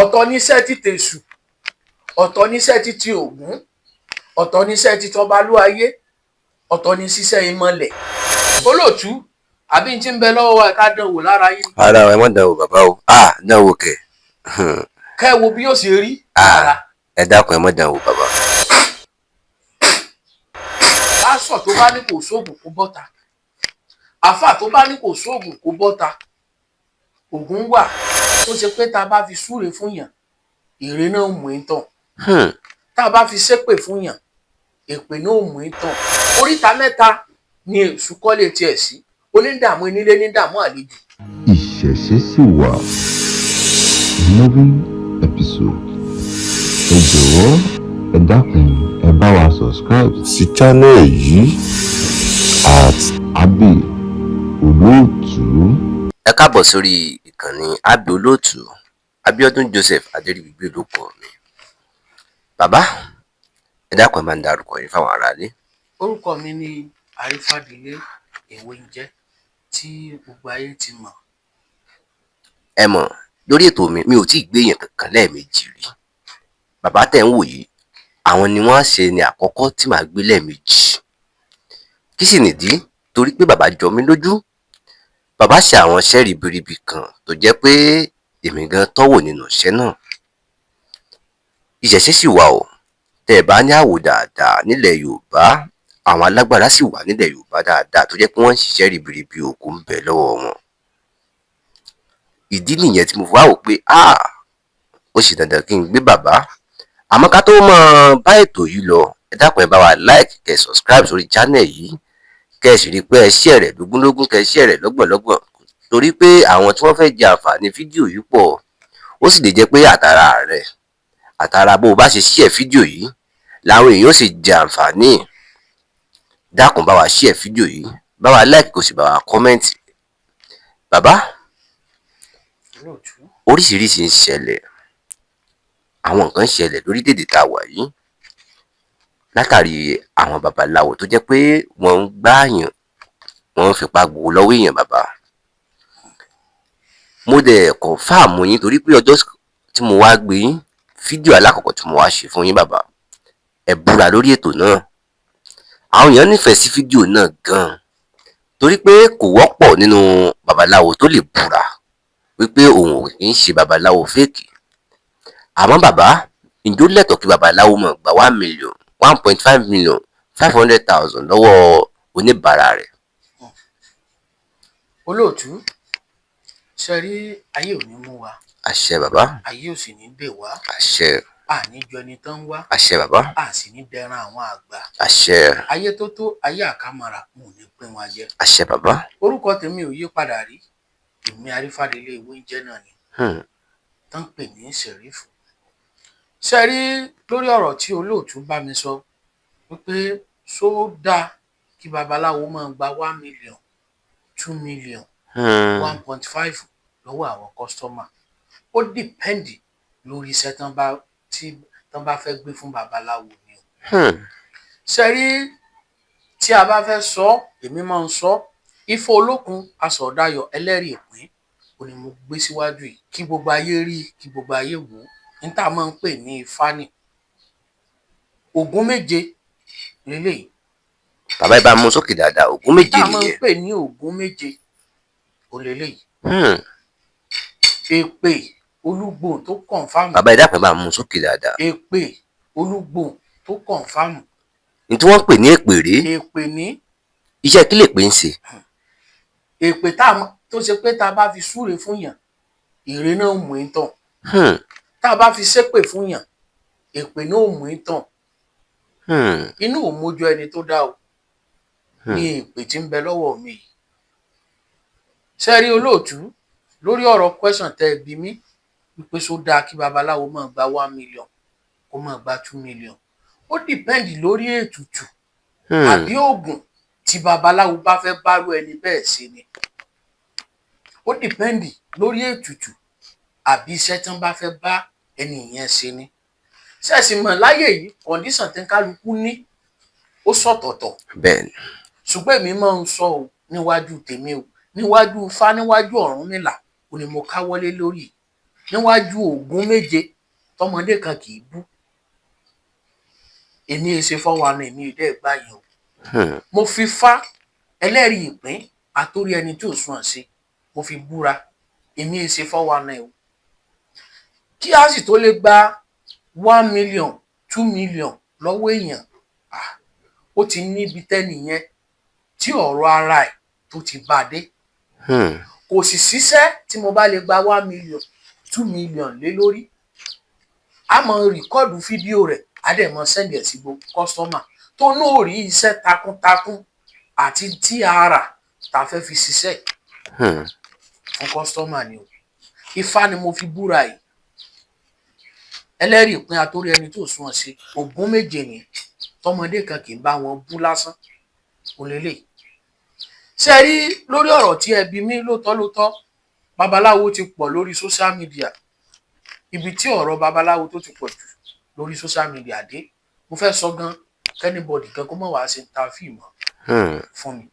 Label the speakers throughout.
Speaker 1: ọ̀tọ̀ níṣẹ́ ti tèṣù, ọ̀tọ̀ níṣẹ́ ti Ògún, ọ̀tọ̀ níṣẹ́ ti tọbalúayé, ọ̀tọ̀ ní ṣiṣẹ́ ìmọ̀lẹ̀. Olóòtú àbí n tí ń bẹ lọ́wọ́ wa ká dánwò lára yín.
Speaker 2: ara ẹ mọ̀ dánwò bàbá o, dánwò kẹ̀.
Speaker 1: kẹ́ wo bí yóò ṣe rí lára.
Speaker 2: ẹ dákun ẹ mọ̀ dánwò bàbá.
Speaker 1: pásọ̀ tó bá ní kò sóògùn kó bọ́ta, àfà tó bá ní kò sóògùn kó bọ́ta. Ògùn wà tó ṣe pé tá a bá fi súre fún yàn ire náà mú in tàn, tá a bá fi ṣépè fún yàn èpè náà mú in tàn. Oríta mẹ́ta ni èṣù kọ́lé tiẹ̀ sí, onídààmú onílé nídààmú àlejò.
Speaker 3: Ìṣẹ̀ṣe sì wà. Moving episode. Ẹ jọ̀wọ́ ẹ dákun ẹ bá wa subscribe sí channel yìí @Abbey Olóòtú.
Speaker 2: ẹ káàbọ̀ sórí ìkànnì Abbey Olóòtú. Abíọ́dún Joseph Adéríbigbé ló kọ mi. Bàbá ẹ dákun ẹ máa ń darúkọ yín fáwọn aráalé.
Speaker 1: Orúkọ mi ni Arífádélé Ewéńjẹ tí gbogbo ayé ti mọ̀.
Speaker 2: Ẹ mọ̀ lórí ètò mi ò tí ì gbé èèyàn kankan lẹ́ẹ̀mejì rí. Bàbá tẹ̀ ń wò yìí àwọn ni wọ́n á ṣe ní àkọ́kọ́ tí màá gbé lẹ́ẹ̀mejì. Kí sì nìdí? Torí pé bàbá jọ mí lójú. Bàbá ṣe àwọn iṣẹ́ ribiribi kan tó jẹ́ pé èmi gan tọ́wò nínú iṣẹ́ náà. Ìṣẹ̀ṣe sì wà o. Tẹ́ ẹ bá ní àwò dáadáa nílẹ̀ Yorùbá, àwọn alágbára sì wà nílẹ̀ Yorùbá dáadáa tó jẹ́ pé wọ́n ń ṣiṣẹ́ ribiribi òkú ń bẹ lọ́wọ́ wọn. Ìdí nìyẹn tí mo fi wá wò pé ó ṣe dandan kí n gbé bàbá. Àmọ́ ká tó mọ̀ bá ètò yìí lọ, ẹ dákun ẹ bá wa like kẹ́ subscribe sórí channel yìí, kẹ́ sì rí pé ẹ share rẹ̀ lógúnlógún, kẹ́ share rẹ̀ lọ́gbọ̀nlọ́gbọ̀n, torí pé àwọn tí wọ́n fẹ́ jẹ àǹfààní fídíò yìí pọ̀. Ó sì lè jẹ́ pé àtàrà bó o bá ṣe share fídíò yìí làwọn èèyàn ó sì jẹ àǹfààní. Dákun bá wa share fídíò yìí, bá wa like kó sì bá wa comment. Bàbá oríṣiríṣi ń ṣẹlẹ̀, àwọn nǹkan ń ṣẹlẹ̀ lórílẹ̀-èdè tá a wà yìí látàrí àwọn babaláwo tó jẹ́ pé wọ́n ń gbáàyàn, wọ́n ń fipá gbowó lọ́wọ́ èèyàn. Bàbá mo dẹ̀ confirm yín torí pé ọjọ́ tí mo wá gbé yín fídíò alákọ̀ọ́kọ́ tí mo wá ṣe fún yín bàbá, ẹ búra lórí ètò náà. Àwọn èèyàn nífẹ̀ẹ́ sí fídíò náà gan-an torí pé kò wọ́pọ̀ nínú babaláwo tó lè búra wípé òun ò kì í ṣe babaláwo fake. Àmọ́ bàbá ǹjọ́ lẹ́tọ̀ọ́ kí babaláwo máa gba 1 million, 1.5 million, 500,000 lọ́wọ́ oníbàárà rẹ̀?
Speaker 1: Olóòtú ṣe rí ayé ò ní mú wa.
Speaker 2: Àṣẹ bàbá.
Speaker 1: Ayé ò sì ní dè wá.
Speaker 2: Àṣẹ.
Speaker 1: Àní jọ ẹni tán wá.
Speaker 2: Àṣẹ bàbá.
Speaker 1: A sì ní dẹran àwọn àgbà.
Speaker 2: Àṣẹ.
Speaker 1: Ayé tó tó ayé àkàmàrà mo ní pín wọn jẹ.
Speaker 2: Àṣẹ bàbá.
Speaker 1: Orúkọ tèmi ò yí padà rí. Èmi Arífádélé Ewéńjẹ náà ni. Tán pè ní Ṣẹ̀rífù. Ṣe rí lórí ọ̀rọ̀ tí olóòtú bá mi sọ wípé ṣó dáa kí babaláwo máa gba 1 million, 2 million, 1.5 lọ́wọ́ àwọn kọ́sítọ́mà. Ó dìpẹ́ǹdì lórí iṣẹ́ tán bá fẹ́ gbé fún babaláwo ni o. Ṣe rí tí a bá fẹ́ sọ, èmi máa ń sọ Ifá Olókun Asọ̀dayọ̀ Ẹlẹ́rìí Ìpín ó ní mo gbé síwájú yìí kí gbogbo ayé rí, kí gbogbo ayé wò ó. Ní tá a máa ń pè ní Ifá ni Ògún méje lélẹ́yìí.
Speaker 2: Bàbá ẹ bá mú sókè dáadáa, Ògún méje nìyẹn.
Speaker 1: Tá a máa ń pè ní Ògún méje ó lélẹ́yìí. Èpè Olúgbò tó kọ̀ǹfàmù.
Speaker 2: Bàbá ẹ dákun ẹ bá mú sókè dáadáa.
Speaker 1: Èpè Olúgbò tó kọ̀ǹfàmù.
Speaker 2: Ní tí wọ́n ń pè ní èpè rèé.
Speaker 1: Èpè ní.
Speaker 2: Iṣẹ́ kí lè pè ń ṣe?
Speaker 1: Èpè tó ṣe pé tá a bá fi súre fún yàn ire náà mú in tàn. Tá a bá fi ṣépè fún yàn èpè náà mú in tàn. Inú ò mójú ẹni tó dá o ní èpè tí ń bẹ lọ́wọ́ mi yìí. Ṣé rí olóòtú lórí ọ̀rọ̀ question tẹ́ bí mi wípé ṣó dáa kí babaláwo máa gba 1 million kó máa gba 2 million. Ó dìpẹ́ǹdì lórí ètùtù àbí oògùn tí babaláwo bá fẹ́ bárú ẹni bẹ́ẹ̀ ṣe ni. Ó dìpẹ́ǹdì lórí ètùtù àbí iṣẹ́ tí wọ́n bá fẹ́ bá ẹni yẹn ṣe ni. Ṣẹ̀sì mọ̀ láyé yìí condition tí kálukú ní ó sọ̀tọ̀tọ̀.
Speaker 2: Bẹ́ẹ̀ni.
Speaker 1: Ṣùgbọ́n èmi máa ń sọ o níwájú tèmi o níwájú Ifá níwájú Ọ̀rúnmìlà ó ní mo káwọ́lé lórí níwájú Ògún méje tọmọdé kan kì í bú. Èmi èsè fọwọ́nà èmi ìdẹ́ ìgbà yìí o. Mo fi fá ẹlẹ́rìí ìpín àtórí ẹni tí ò sùn àṣẹ mo fi búra èmi èsè fọwọ́nà o. Kí a sì tó lè gba 1 million 2 million lọ́wọ́ èèyàn, ó ti níbi tẹ́nìyẹn tí ọ̀rọ̀ ara ẹ̀ tó ti bá dé. Kò sì ṣiṣẹ́ tí mo bá lè gba 1 million 2 million lé lórí. A máa rìkọ́ọ̀dù fídíò rẹ̀ a dẹ̀ máa sẹ́ndì ẹ̀ sí gbogbo kọ́sítọ́mà tó náà rí iṣẹ́ takuntakun àti tí ara ta fẹ́ fi ṣiṣẹ́ fún kọ́sítọ́mà ni o. Ifá ni mo fi búra yìí. Ẹlẹ́rìí ìpín àtórí ẹni tó sùn ọ̀sẹ̀ Ògún méje ni tọmọdé kan kì í bá wọn bú lásán olélè. Ṣé rí lórí ọ̀rọ̀ tí ẹ bi mí lóòótọ́ babaláwo ti pọ̀ lórí social media. Ibi tí ọ̀rọ̀ babaláwo tó ti pọ̀ jù lórí social media dé mo fẹ́ sọ gan kẹ́nìbọ̀dì kan kó mọ̀ wá sí ta fíìmù fún mi.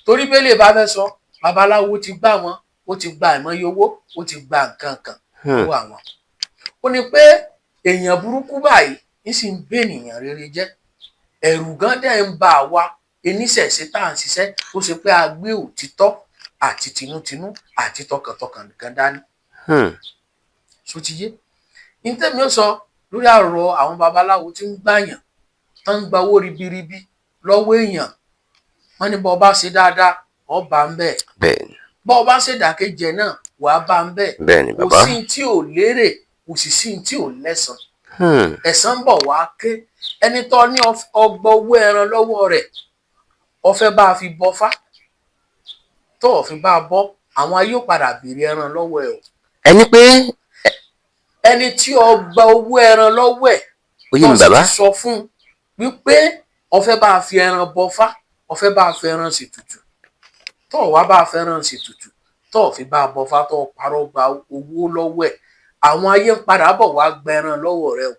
Speaker 1: Torí bẹ́lẹ̀ bá fẹ́ sọ babaláwo ti gbà wọ́n ó ti gba ìmọ̀ye owó ó ti gba nǹkan kan lọ́wọ́ àwọn. Ó ní pé èèyàn burúkú báyìí ń sì ń bẹ ènìyàn rere jẹ́. Ẹ̀rù gan dẹ̀ ń bà wá oníṣẹ̀ṣe tá à ń ṣiṣẹ́ tó ṣe pé a gbé òtítọ́ àti tinútinú àti tọkàntọkàn nìkan dání. So ti yé ní tèmi ó sọ lórí àrọ̀ àwọn babaláwo tí ń gbàyàn tó ń gba owó ribiribi lọ́wọ́ èèyàn. Wọ́n ní bọ́ bá ṣe dáadáa ọ bá ń bẹ̀. Bọ́ bá ṣe dàkejì náà wà á bá ń bẹ̀. Kò sí tí ò lérè kò sì sí tí ò lẹ́san. Ẹ̀san ń bọ̀ wá ké ẹni tó ní ọgbà owó ẹran lọ́wọ́ rẹ̀ ó fẹ́ bá a fi bọ́ fá tó ò fi bá a bọ́ àwọn ayé ó padà béèrè ẹran lọ́wọ́ ẹ̀ o.
Speaker 2: Ẹni pé
Speaker 1: ẹni tí ọgbà owó ẹran lọ́wọ́ ẹ̀ tó sì sọ fún wípé ó fẹ́ bá a fi ẹran bọ́ fá ó fẹ́ bá a fi ẹran sì tutù tó ò wá bá a fi ẹran sì tutù tó ò fi bá a bọ́ fá tó ò parọ́ gba owó lọ́wọ́ ẹ̀ àwọn ayé ń padà bọ̀ wá gba ẹran lọ́wọ́ rẹ̀ o.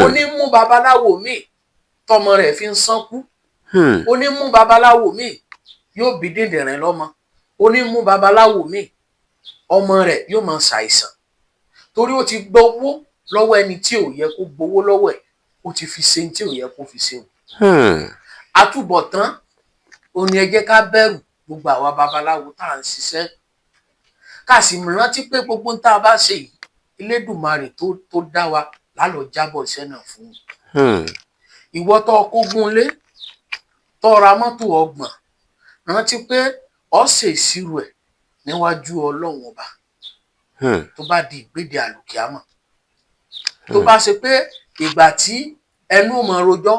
Speaker 1: Ó ní mú babaláwo míì tọmọ rẹ̀ fi ń sánkú. Ó ní mú babaláwo míì yóò bí dìndìnrín lọ́mọ. Ó ní mú babaláwo míì ọmọ rẹ̀ yóò máa ṣàìsàn torí ó ti gbowó lọ́wọ́ ẹni tí ò yẹ kó gbowó lọ́wọ́ ẹ̀ ó ti fi ṣe tí ò yẹ kó fi ṣe o. Àtúbọ̀tán ó ní ẹ jẹ́ ká bẹ̀rù gbogbo àwa babaláwo tá à ń ṣiṣẹ́ ká sì rántí pé gbogbo ń tá a bá ṣe yìí Elédùmarè tó dá wa lálọ́ jábọ̀ iṣẹ́ náà fún un. Ìwọ tó kógun lé tó ra mọ́tò 30 rántí pé ó ṣe ìṣirò ẹ̀ níwájú Ọlọ́run ọba tó bá di ìgbéde àlùkìámọ̀. Tó bá ṣe pé ìgbà tí ẹnu mọ̀ rojọ́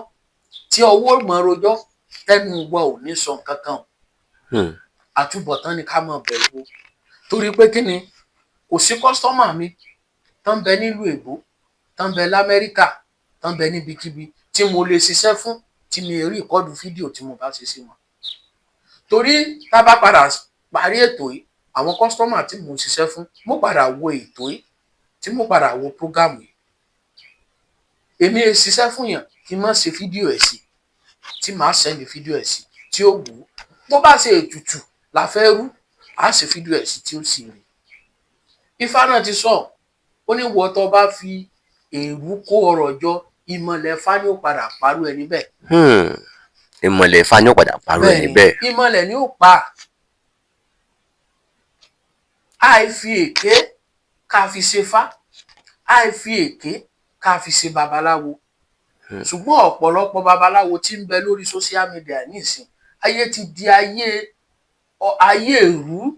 Speaker 1: tí ọwọ́ mọ̀ rojọ́ tẹnu wa ò ní sọ nǹkan kan àtúbọ̀tán ni ká mọ̀ bẹ̀rù o. Torí pé kí ni kò sí kọ́sítọ́mà mi tán bẹ nílùú èbó tán bẹ l'Amẹ́ríkà tán bẹ níbikíbi tí mo lè ṣiṣẹ́ fún tí mi rí ìkọ́dù fídíò tí mo bá ṣe sí wọn. Torí tá bá padà parí ètò yìí àwọn kọ́sítọ́mà tí mo ń ṣiṣẹ́ fún mo padà wo ètò yìí tí mo padà wo prógámù yìí. Èmi è ṣiṣẹ́ fún yàn kí n má ṣe fídíò ẹ̀ sí tí màá sẹ́ndì fídíò ẹ̀ sí tí ó wù ú. Tó bá ṣe ètùtù la fẹ́ rú á ṣe fídíò ẹ̀ sí tí ó sì rí. Ifá náà ti sọ ó ní wọ́ tó bá fi èrú kó ọrọ̀ jọ ìmọ̀lẹ̀ Ifá ni ó padà parú ẹni bẹ́ẹ̀.
Speaker 2: Ìmọ̀lẹ̀ Ifá ni ó padà parú ẹni bẹ́ẹ̀.
Speaker 1: Ìmọ̀lẹ̀ ni ó pa. Àìfi èké ká fi ṣe fá àìfi èké ká fi ṣe babaláwo. Ṣùgbọ́n ọ̀pọ̀lọpọ̀ babaláwo tí ń bẹ lórí social media nísìn ayé ti di ayé èrú.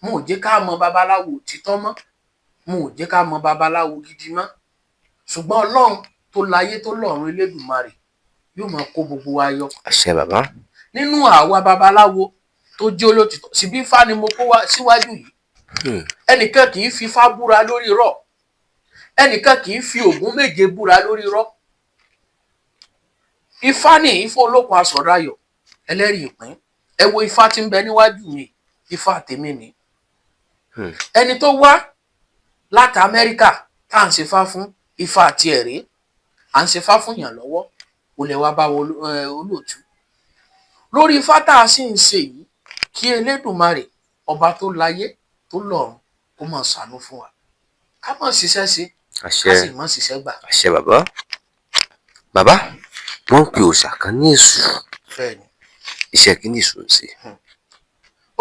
Speaker 1: Mo ò jẹ́ ká mọ babaláwo òtítọ́ mọ́ mo ò jẹ́ ká mọ babaláwo gidi mọ́. Ṣùgbọ́n Ọlọ́run tó láyé tó lọ́run Elédùmarè yóò máa kó gbogbo wa yọ.
Speaker 2: Àṣẹ bàbá.
Speaker 1: Nínú àwa babaláwo tó jẹ́ olótìtọ́ síbí Ifá ni mo kó wá síwájú yìí. Ẹnìkan kì í fi Ifá búra lórí irọ́. Ẹnìkan kì í fi Ògún méje búra lórí irọ́. Ifá ní Ifá olókun asọ̀dáyọ̀ ẹlẹ́rìí ìpín. Ẹ wo Ifá tí ń bẹ níwájú mi Ifá tèmi ni. Ẹni tó wá láti Amẹ́ríkà tá à ń ṣe fá fún Ifá àti ẹ̀rí à ń ṣe fá fún yàn lọ́wọ́ ó lè wá bá olóòtú. Lórí Ifá tá a sì ń ṣe yìí kí Elédùmarè ọba tó láyé tó lọ́run kó máa ṣàánú fún wa ká mọ̀ ṣiṣẹ́ sí
Speaker 2: àṣẹ
Speaker 1: ká sì mọ̀ ṣiṣẹ́ gbà.
Speaker 2: àṣẹ bàbá. Bàbá, wọ́n ń pe òòṣà kan ní èṣù.
Speaker 1: bẹ́ẹ̀ ni
Speaker 2: Iṣẹ́ kí ni èṣù ń ṣe?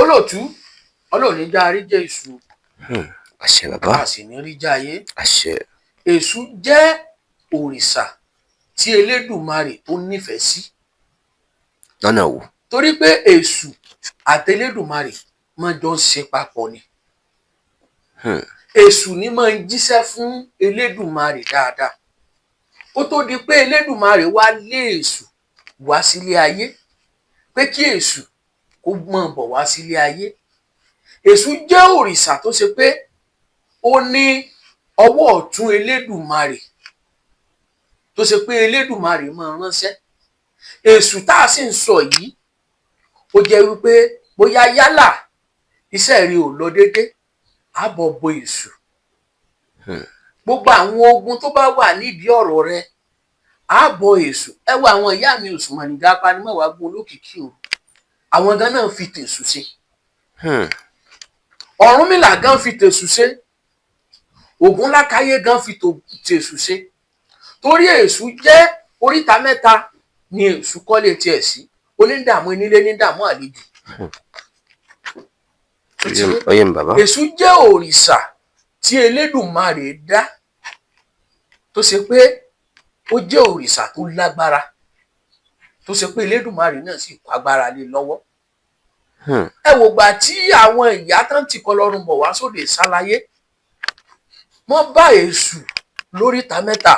Speaker 1: olóòtú ọlọ́run ní já rí jẹ́ èṣù
Speaker 2: Àṣẹ bàbá.
Speaker 1: a sì ní rí já ayé.
Speaker 2: Àṣẹ.
Speaker 1: èṣù jẹ́ òrìṣà tí elédùmarè tó nífẹ̀ẹ́ sí
Speaker 2: Lọ́nà wo?
Speaker 1: torí pé èṣù àti elédùmarè máa jọ ń ṣe papọ̀ ni. èṣù ni máa ń jíṣẹ́ fún elédùmarè dáadáa ó tó di pé elédùmarè wá lé èṣù wá sílé ayé pé kí èṣù kó mọ̀ bọ̀ wá sílé ayé. èṣù jẹ́ òrìṣà tó ṣe pé ó ní ọwọ́ ọ̀tún elédùmarè tó ṣe pé elédùmarè máa ránṣẹ́. èṣù tá a sì ń sọ yìí ó jẹ́ wípé bóyá yálà iṣẹ́ rí ò lọ déédé á bọ̀ bo èṣù. gbogbo àwọn ogun tó bá wà nídìí ọ̀rọ̀ rẹ á bọ èṣù. ẹ wo àwọn ìyá mi Òṣùmàrè apanimọ́wàá gun olókìkí o àwọn gan náà fi tèṣù ṣe. Ọ̀rúnmìlà gan fi tèṣù ṣe. Ògúnlákáyé gan fi tèṣù ṣe. torí èṣù jẹ́ oríta mẹ́ta ni èṣù kọ́lé tiẹ̀ sí onídààmú onílé nídààmú àlejò.
Speaker 2: Oyè mi bàbá.
Speaker 1: èṣù jẹ́ òrìṣà tí elédùmarè dá tó ṣe pé ó jẹ́ òrìṣà tó lágbára tó ṣe pé elédùmarè náà sì kó agbára lé lọ́wọ́. ẹ wò gbà tí àwọn ìyá tán ti kọ lọ́rùn bọ̀ wá sóde ṣàlàyé wọ́n bá èṣù lóríta mẹ́ta.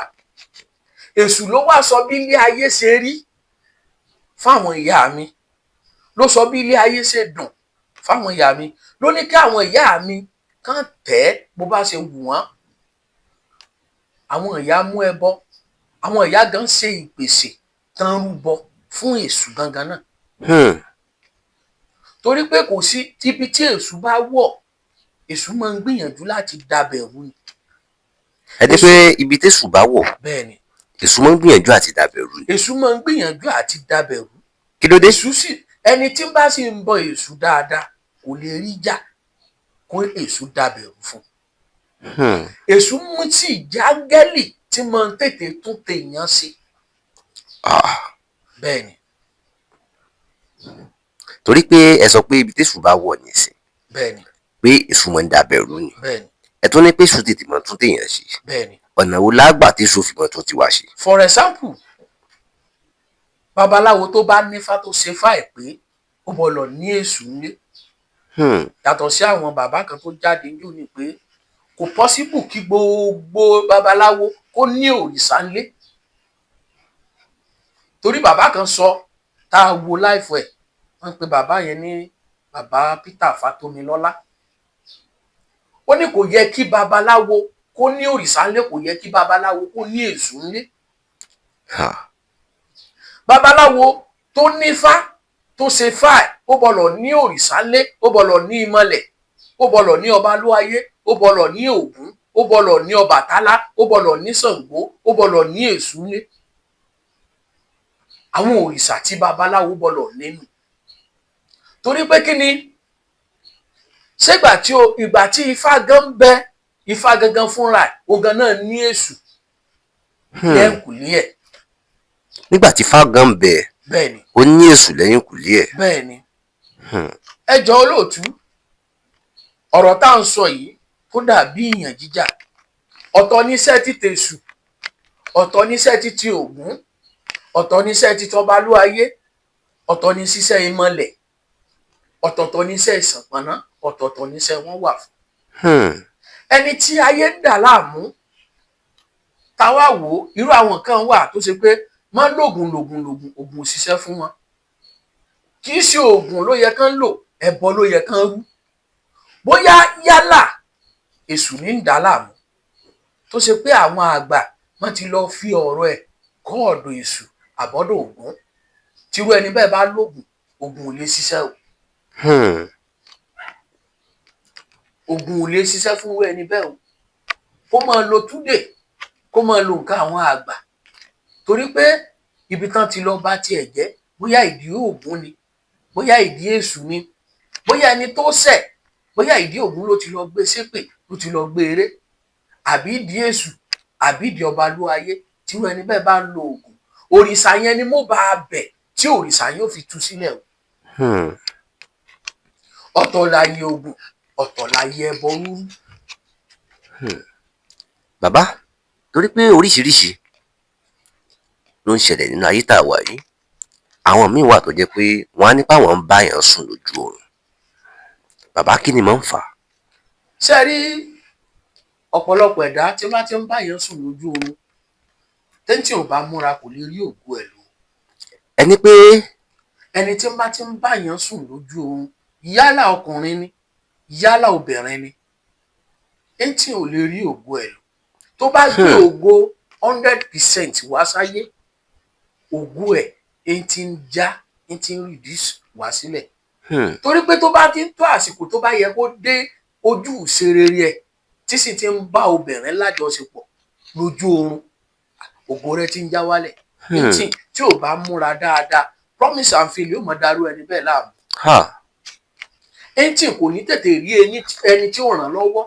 Speaker 1: èṣù ló wá sọ bí ilé ayé ṣe rí fáwọn ìyá mi ló sọ bí ilé ayé ṣe dùn fáwọn ìyá mi ló ní kí àwọn ìyá mi kàn tẹ̀ bó bá ṣe wù wọ́n. àwọn ìyá mú ẹbọ àwọn ìyá gan ṣe ìpèsè tán rúbọ fún èṣù gangan náà. torí pé kò sí ibi tí èṣù bá wọ̀ èṣù máa ń gbìyànjú láti dàbẹ̀rù ni.
Speaker 2: Ẹ dé pé ibi tẹ́ṣù bá wọ̀
Speaker 1: bẹ́ẹ̀ ni
Speaker 2: èṣù máa ń gbìyànjú àti dàbẹ̀rù ni.
Speaker 1: èṣù máa ń gbìyànjú àti dàbẹ̀rù.
Speaker 2: Kí ló dé?
Speaker 1: èṣù sì ẹni tí bá sì ń bọ èṣù dáadáa kò lè rí jà kó èṣù dàbẹ̀rù fún. èṣù mú tí ìjágẹ́lì tí máa ń tètè tún tèèyàn ṣe. bẹ́ẹ̀ ni.
Speaker 2: Torí pé ẹ sọ pé ibi tẹ́ṣù bá wọ̀ nìsín
Speaker 1: bẹ́ẹ̀ ni.
Speaker 2: pé èṣù máa ń dàbẹ̀rù ni.
Speaker 1: bẹ́ẹ̀ ni.
Speaker 2: Ẹ tún ní pé èṣù tètè máa tún tèèyàn ṣe.
Speaker 1: bẹ́ẹ̀ ni.
Speaker 2: Ọ̀nà wo lágbà tẹ́ṣù fi máa tún tiwa ṣe?
Speaker 1: for example babaláwo tó bá nífá tó ṣe fáì pé ó bọ̀lọ̀ ní èṣù nílé yàtọ̀ sí àwọn bàbá kan tó jáde jù ní pé kò pọ́síbù kí gbogbo babaláwo kó ní òrìṣà nílé. torí bàbá kan sọ tá a wo láìfọ ẹ̀ wọ́n pe bàbá yẹn ní bàbá Peter Fátómilọ́lá. ó ní kò yẹ kí babaláwo kó ní òrìṣà nílé kò yẹ kí babaláwo kó ní èṣù nílé. babaláwo tó nífá tó ṣe fáì ó bọ̀lọ̀ ní òrìṣà nílé ó bọ̀lọ̀ ní ìmọ̀lẹ̀ ó bọ̀lọ̀ ní Ọbalúayé ó bọ̀lọ̀ ní Ògún ó bọ̀lọ̀ ní Ọbàtálá ó bọ̀lọ̀ ní Ṣàngó ó bọ̀lọ̀ ní Èṣù nílé. àwọn òrìṣà tí babaláwo bọ̀lọ̀ nínú. torí pé kí ni ṣégbà tí ìgbà tí ifá gan bẹ ifá gangan fúnra ẹ̀ ogan náà ní èṣù lẹ́yìnkùlé ẹ̀.
Speaker 2: Nígbà tí fágán bẹ̀
Speaker 1: bẹ́ẹ̀ ni.
Speaker 2: ó ní èṣù lẹ́yìnkùlé ẹ̀.
Speaker 1: bẹ́ẹ̀ ni. ẹ jọ olóòtú ọ̀rọ̀ tá à ń sọ yìí kó dàbí ìyàn jíjà ọ̀tọ̀ níṣẹ́ títẹ̀ èṣù ọ̀tọ̀ níṣẹ́ títí Ògún ọ̀tọ̀ níṣẹ́ títí Ọbalúayé ọ̀tọ̀ ní ṣiṣẹ́ ìmọ̀lẹ̀ ọ̀tọ̀ọ̀tọ̀ níṣẹ́ ìṣànpọ̀nná ọ̀tọ̀ọ̀tọ̀ níṣẹ́ wọn wà fún. ẹni tí ayé ń dà láàmú táwa wò ó irú àwọn kan wà tó ṣe pé má lògùn ògùn òṣìṣẹ́ fún wọn. kì í ṣe ògùn ló yẹ kán lò ẹbọ ló yẹ kán rú. bóyá yálà èṣù ní ń dà láàmú tó ṣe pé àwọn àgbà wọn ti lọ fi ọ̀rọ̀ ẹ̀ kọ́ ọ̀dọ̀ èṣù àbọ́dọ̀ Ògún tírú ẹni bẹ́ẹ̀ bá lògùn ògùn ò lè ṣiṣẹ́ o. ògùn ò lè ṣiṣẹ́ fún ẹni bẹ́ẹ̀ o. kó máa lo túdè kó máa lo nǹkan àwọn àgbà torí pé ibi tán ti lọ bá tiẹ̀ jẹ́ bóyá ìdí Ògún ni bóyá ìdí èṣù ni bóyá ẹni tó ṣẹ̀ bóyá ìdí Ògún ló ti lọ gbé ṣépè ló ti lọ gbé eré àbí ìdí èṣù àbí ìdí ọba ló ayé tí irú ẹni bẹ́ẹ̀ bá ń lo oògùn òrìṣà yẹn ni mo bá a bẹ̀ tí òrìṣà yẹn ò fi tú sílẹ̀ o. ọ̀tọ̀ láyé oògùn ọ̀tọ̀ láyé ẹbọ rúrú.
Speaker 2: bàbá torí pé oríṣiríṣi ló ń ṣẹlẹ̀ nínú ayé tá a wà yìí àwọn míì wà tó jẹ́ pé wọ́n á ní báwọn ń bá yàn sùn lójú oorun bàbá kí ni máa ń fà á.
Speaker 1: ṣe rí ọ̀pọ̀lọpọ̀ ẹ̀dá tí wọ́n bá ti ń bá yàn sùn lójú oorun tẹ́ńtì ò bá múra kò lè rí ògo ẹ̀ lò.
Speaker 2: ẹni pé
Speaker 1: ẹni tí wọ́n bá ti ń bá yàn sùn lójú oorun yálà ọkùnrin ni yálà obìnrin ni tẹ́ńtì ò lè rí ògo ẹ̀ lò. tó bá gbé ògo 100% wá sáyé ògo ẹ̀ ń ti ń já ń ti ń reduce wá sílẹ̀. torí pé tó bá ti ń tó àsìkò tó bá yẹ kó dé ojú ìṣerere ẹ̀ tí sì ti ń bá obìnrin lájọṣepọ̀ lójú oorun ògo rẹ̀ ti ń já wálẹ̀. tí ò bá múra dáadáa promise and fail yóò mọ darú ẹni bẹ́ẹ̀ láàmú. ẹntì kò ní tètè rí ẹni tí ó ràn lọ́wọ́.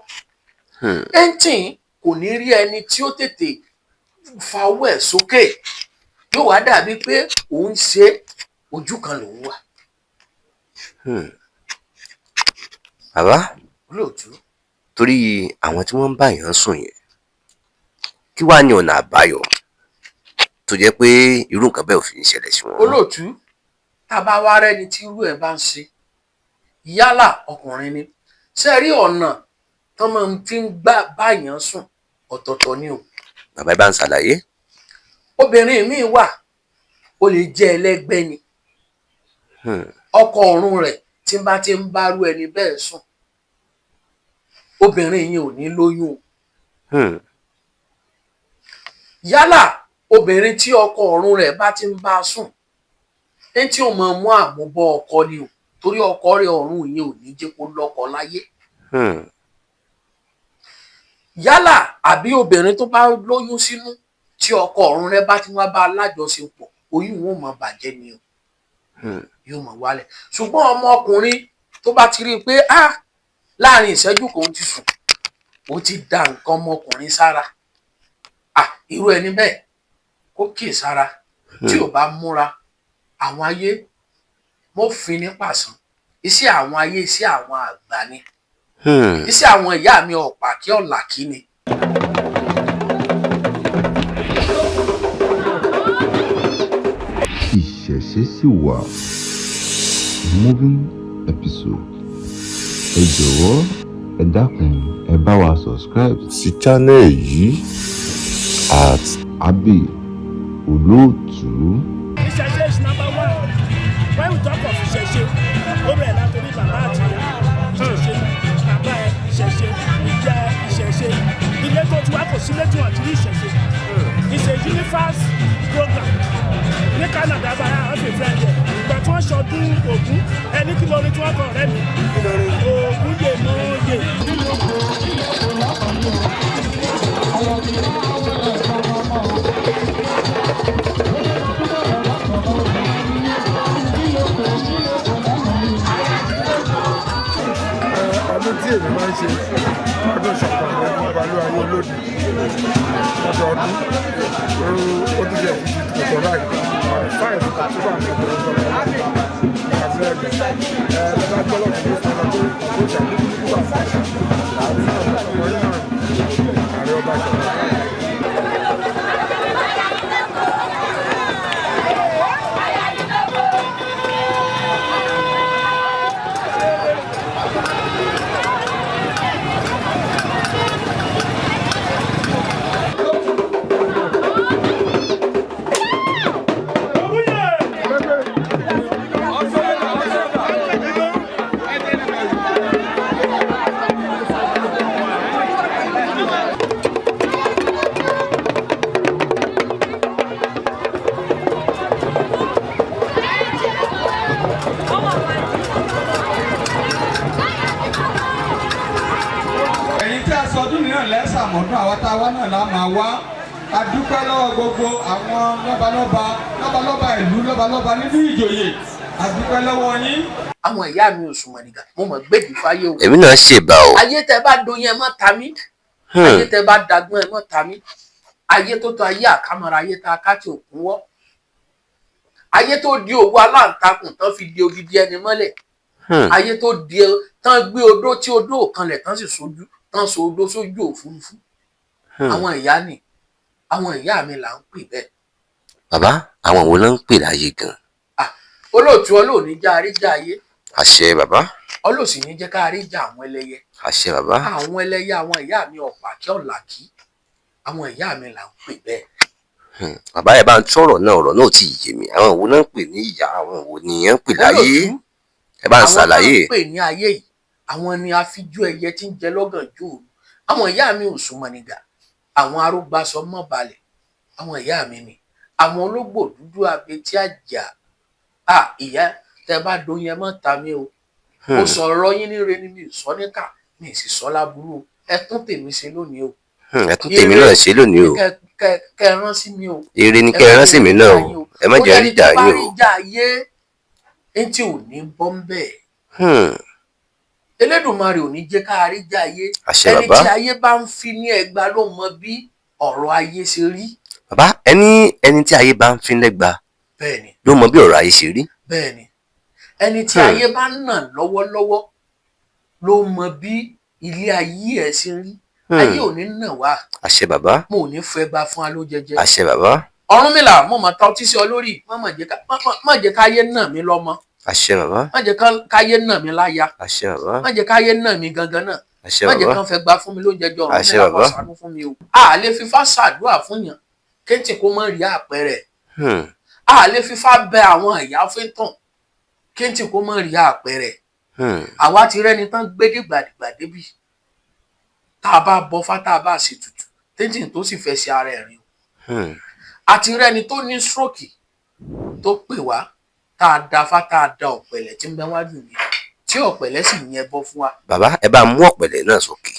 Speaker 1: ẹntì kò ní rí ẹni tí ó tètè fa owó ẹ̀ sókè yóò wá dàbí pé òun ṣe ojú kan lòun wà.
Speaker 2: bàbá
Speaker 1: olóòtú.
Speaker 2: torí àwọn tí wọ́n ń bá yàn sùn yẹn kí wàá ní ọ̀nà àbáyọ tó jẹ́ pé irú nǹkan bẹ́ẹ̀ ò fi ń ṣẹlẹ̀ sí wọn.
Speaker 1: olóòtú tá a bá wá rẹ́ni tí irú ẹ̀ bá ń ṣe yálà ọkùnrin ni ṣe rí ọ̀nà tó máa ń fi ń bá yàn sùn ọ̀tọ̀ọ̀tọ̀ ni o.
Speaker 2: bàbá ẹ bá ń ṣàlàyé.
Speaker 1: obìnrin míì wà ó lè jẹ́ ẹlẹ́gbẹ́ ni ọkọ ọ̀run rẹ̀ tí bá ti ń bárú ẹni bẹ́ẹ̀ sùn obìnrin yẹn ò ní lóyún o. yálà obìnrin tí ọkọ ọ̀run rẹ̀ bá ti ń bá a sùn ẹni tí ó máa mú àmúbọ̀ ọkọ ni o torí ọkọ rẹ̀ ọ̀run yẹn ò ní jẹ́ kó lọ́kọ láyé. yálà àbí obìnrin tó bá lóyún sínú tí ọkọ ọ̀run rẹ̀ bá ti wá bá a lájọṣepọ̀ oyún wọn máa bàjẹ́ ni o yóò máa wálẹ̀. ṣùgbọ́n ọmọkùnrin tó bá ti rí i pé láàrin ìṣẹ́jú kan ti sùn ó ti da nǹkan ọmọkùnrin sára irú ẹni bẹ́ẹ̀ kó kíyè sára tí ò bá múra àwọn ayé mo fi ní pàṣán iṣẹ́ àwọn ayé iṣẹ́ àwọn àgbà ni iṣẹ́ àwọn ìyá mi ọ̀pá kí ọ̀là kí ni.
Speaker 3: Ìṣẹ̀ṣe sì wà moving episode. Ẹ jọ̀wọ́ ẹ dákun ẹ bá wa subscribe sí channel yìí at Abbey Olóòtú.
Speaker 4: Ìṣẹ̀ṣe is number one. When we talk of ìṣẹ̀ṣe, ó bẹ̀rẹ̀ látọrí bàbá àti ìyá ìṣẹ̀ṣe, bàbá ẹ̀ ìṣẹ̀ṣe, ìyá ìṣẹ̀ṣe. Ilé tó ti wá kò sílé tí wọ́n ti rí ìṣẹ̀ṣe. It's a universe program. Ní Canada báyà wọ́n fi fẹ́ yẹ. Ìgbà tí wọ́n ṣọdún Ògún, ẹni kí lórí tí wọ́n kọ̀ ọ̀rẹ́ mi. Ògún yè mọ́ yè.
Speaker 5: Ọdún tí èmi máa ń ṣe ọdún ṣọ̀kan rẹ̀ ní Babalú Ayé Olódì ọdọọdún ó ti jẹ́ ìdí tuntun láì fáìlì tó bá ń bọ̀ àti ẹgbẹ́ lọ́dá gbọ́lọ́ fún ìfọ̀nà tó jà ní nígbà àti ọmọ yìí náà ààrẹ ọba ṣọ̀kan.
Speaker 6: àmọ́dún àwa tá a wá náà la máa wá a dúpẹ́ lọ́wọ́ gbogbo àwọn lọ́balọ́ba ìlú lọ́balọ́ba nínú ìjòyè a dúpẹ́ lọ́wọ́ yín.
Speaker 1: àwọn ìyá mi ò sùnmọ̀ nìkan mo mọ̀ gbèdì fáyé o.
Speaker 2: èmi náà ṣèbà o.
Speaker 1: ayé tẹ bá doyin ẹ má ta mí ayé tẹ bá dagbọ́n ẹ mọ́ ta mí ayé tó tó ayé àkámọ́ra ayé tá a ká tí ò kún wọ́ ayé tó di òwú aláǹtakùn tán fi di odidi ẹni mọ́lẹ̀ ayé tó di tán gbé odó tí odó ò kanlẹ̀ tán sì sojú tán so odó sójú òfurufú àwọn ìyá ni àwọn ìyá mi là ń pè bẹ́ẹ̀.
Speaker 2: bàbá àwọn wo ló ń pè láyé gan.
Speaker 1: olóòtú ọlọ́ọ̀ni já àríjà ayé.
Speaker 2: àṣẹ bàbá.
Speaker 1: ọlọ́ọ̀sì ní jẹ́ ká àríjà àwọn ẹlẹ́yẹ.
Speaker 2: àṣẹ bàbá.
Speaker 1: àwọn ẹlẹ́yẹ àwọn ìyá mi ọ̀pá kí ọ̀làkí àwọn ìyá mi là ń pè bẹ́ẹ̀.
Speaker 2: bàbá ẹ bá ń tọrọ náà ọ̀rọ̀ náà ti yé mi àwọn wo náà ń pè ní ìyá àwọn wo nìyẹn ń pè láyé ẹ bá ń ṣàlàyé.
Speaker 1: àwọn náà ń pè ní ayé yìí àwọn ni afíjú ẹyẹ tí ń jẹ lọ́gànjọ́ òru àwọn ìyá mi ò súnmọ́ nígà àwọn arúgbásọ mọ́ balẹ̀ àwọn ìyá mi ni àwọn ológbò dúdú abetí àjà ìyá tẹ bá doyin ẹ mọ́ ta mí o mo sọ̀rọ̀ yín ní re ni mi sọ níkà mi sì sọ láburú o ẹ tún tèmi ṣe lónìí o.
Speaker 2: ẹ tún tèmi náà ṣe lónìí o.
Speaker 1: kẹ rán sí mi o.
Speaker 2: èrè ni kẹ rán sí mi náà o ẹ má jẹ́ rí jà yín o.
Speaker 1: ó yẹ kí bá rí jà yé etí ò ní bọ́ ń bẹ̀. Elédùmarè ò ní jẹ́ ká rí jà yé ẹni tí ayé bá ń fi ní ẹgbàá ló mọ bí ọ̀rọ̀ ayé ṣe rí.
Speaker 2: bàbá ẹni tí ayé bá ń fi lẹ́gbàá
Speaker 1: bẹ́ẹ̀ni
Speaker 2: ló mọ bí ọ̀rọ̀ ayé ṣe rí.
Speaker 1: bẹ́ẹ̀ni ẹni tí ayé bá ń nà lọ́wọ́lọ́wọ́ ló mọ bí ilé ayé ẹ̀ ṣe rí. ayé ò ní nà wá.
Speaker 2: àṣẹ bàbá.
Speaker 1: mo ò ní fẹ́ gbà fún alójẹjẹ.
Speaker 2: àṣẹ bàbá.
Speaker 1: Ọ̀rúnmìlà mo mọ̀ ta ọtí sí ọ lórí má jẹ́ káyé nà mí lọ́mọ.
Speaker 2: àṣẹ bàbá.
Speaker 1: má jẹ́ káyé nà mí láya.
Speaker 2: àṣẹ bàbá.
Speaker 1: má jẹ́ káyé nà mí gangan náà.
Speaker 2: àṣẹ
Speaker 1: má
Speaker 2: bàbá.
Speaker 1: jẹ́ kán fẹ́ gbà fún mi lóúnjẹjọ
Speaker 2: àṣẹ
Speaker 1: Ọ̀rúnmìlà
Speaker 2: bàbá.
Speaker 1: kó ṣàánú fún mi o. a lè fífá ṣàdúrà fún yàn kéńtì kó mọ̀ rí àpẹẹrẹ. a lè fífá bẹ àwọn ìyá fẹ́tàn kéńtì kó mọ̀ rí àpẹẹrẹ. àwa ti rẹ́ni tán gbé dìgbàdìgbà débi tá a bá bọ́ fá tá a bá ṣètùtù téńtì tó sì fẹ́ ṣe ara ẹ̀ rìn o. àti rẹ́ni tó ní stroke tó pè wá tá a da fá tá a da ọ̀pẹ̀lẹ̀ tí ń bẹ wájú mi tí ọ̀pẹ̀lẹ̀ sì yẹn bọ́ fún wa.
Speaker 2: bàbá ẹ bá mú ọ̀pẹ̀lẹ̀ náà sókè.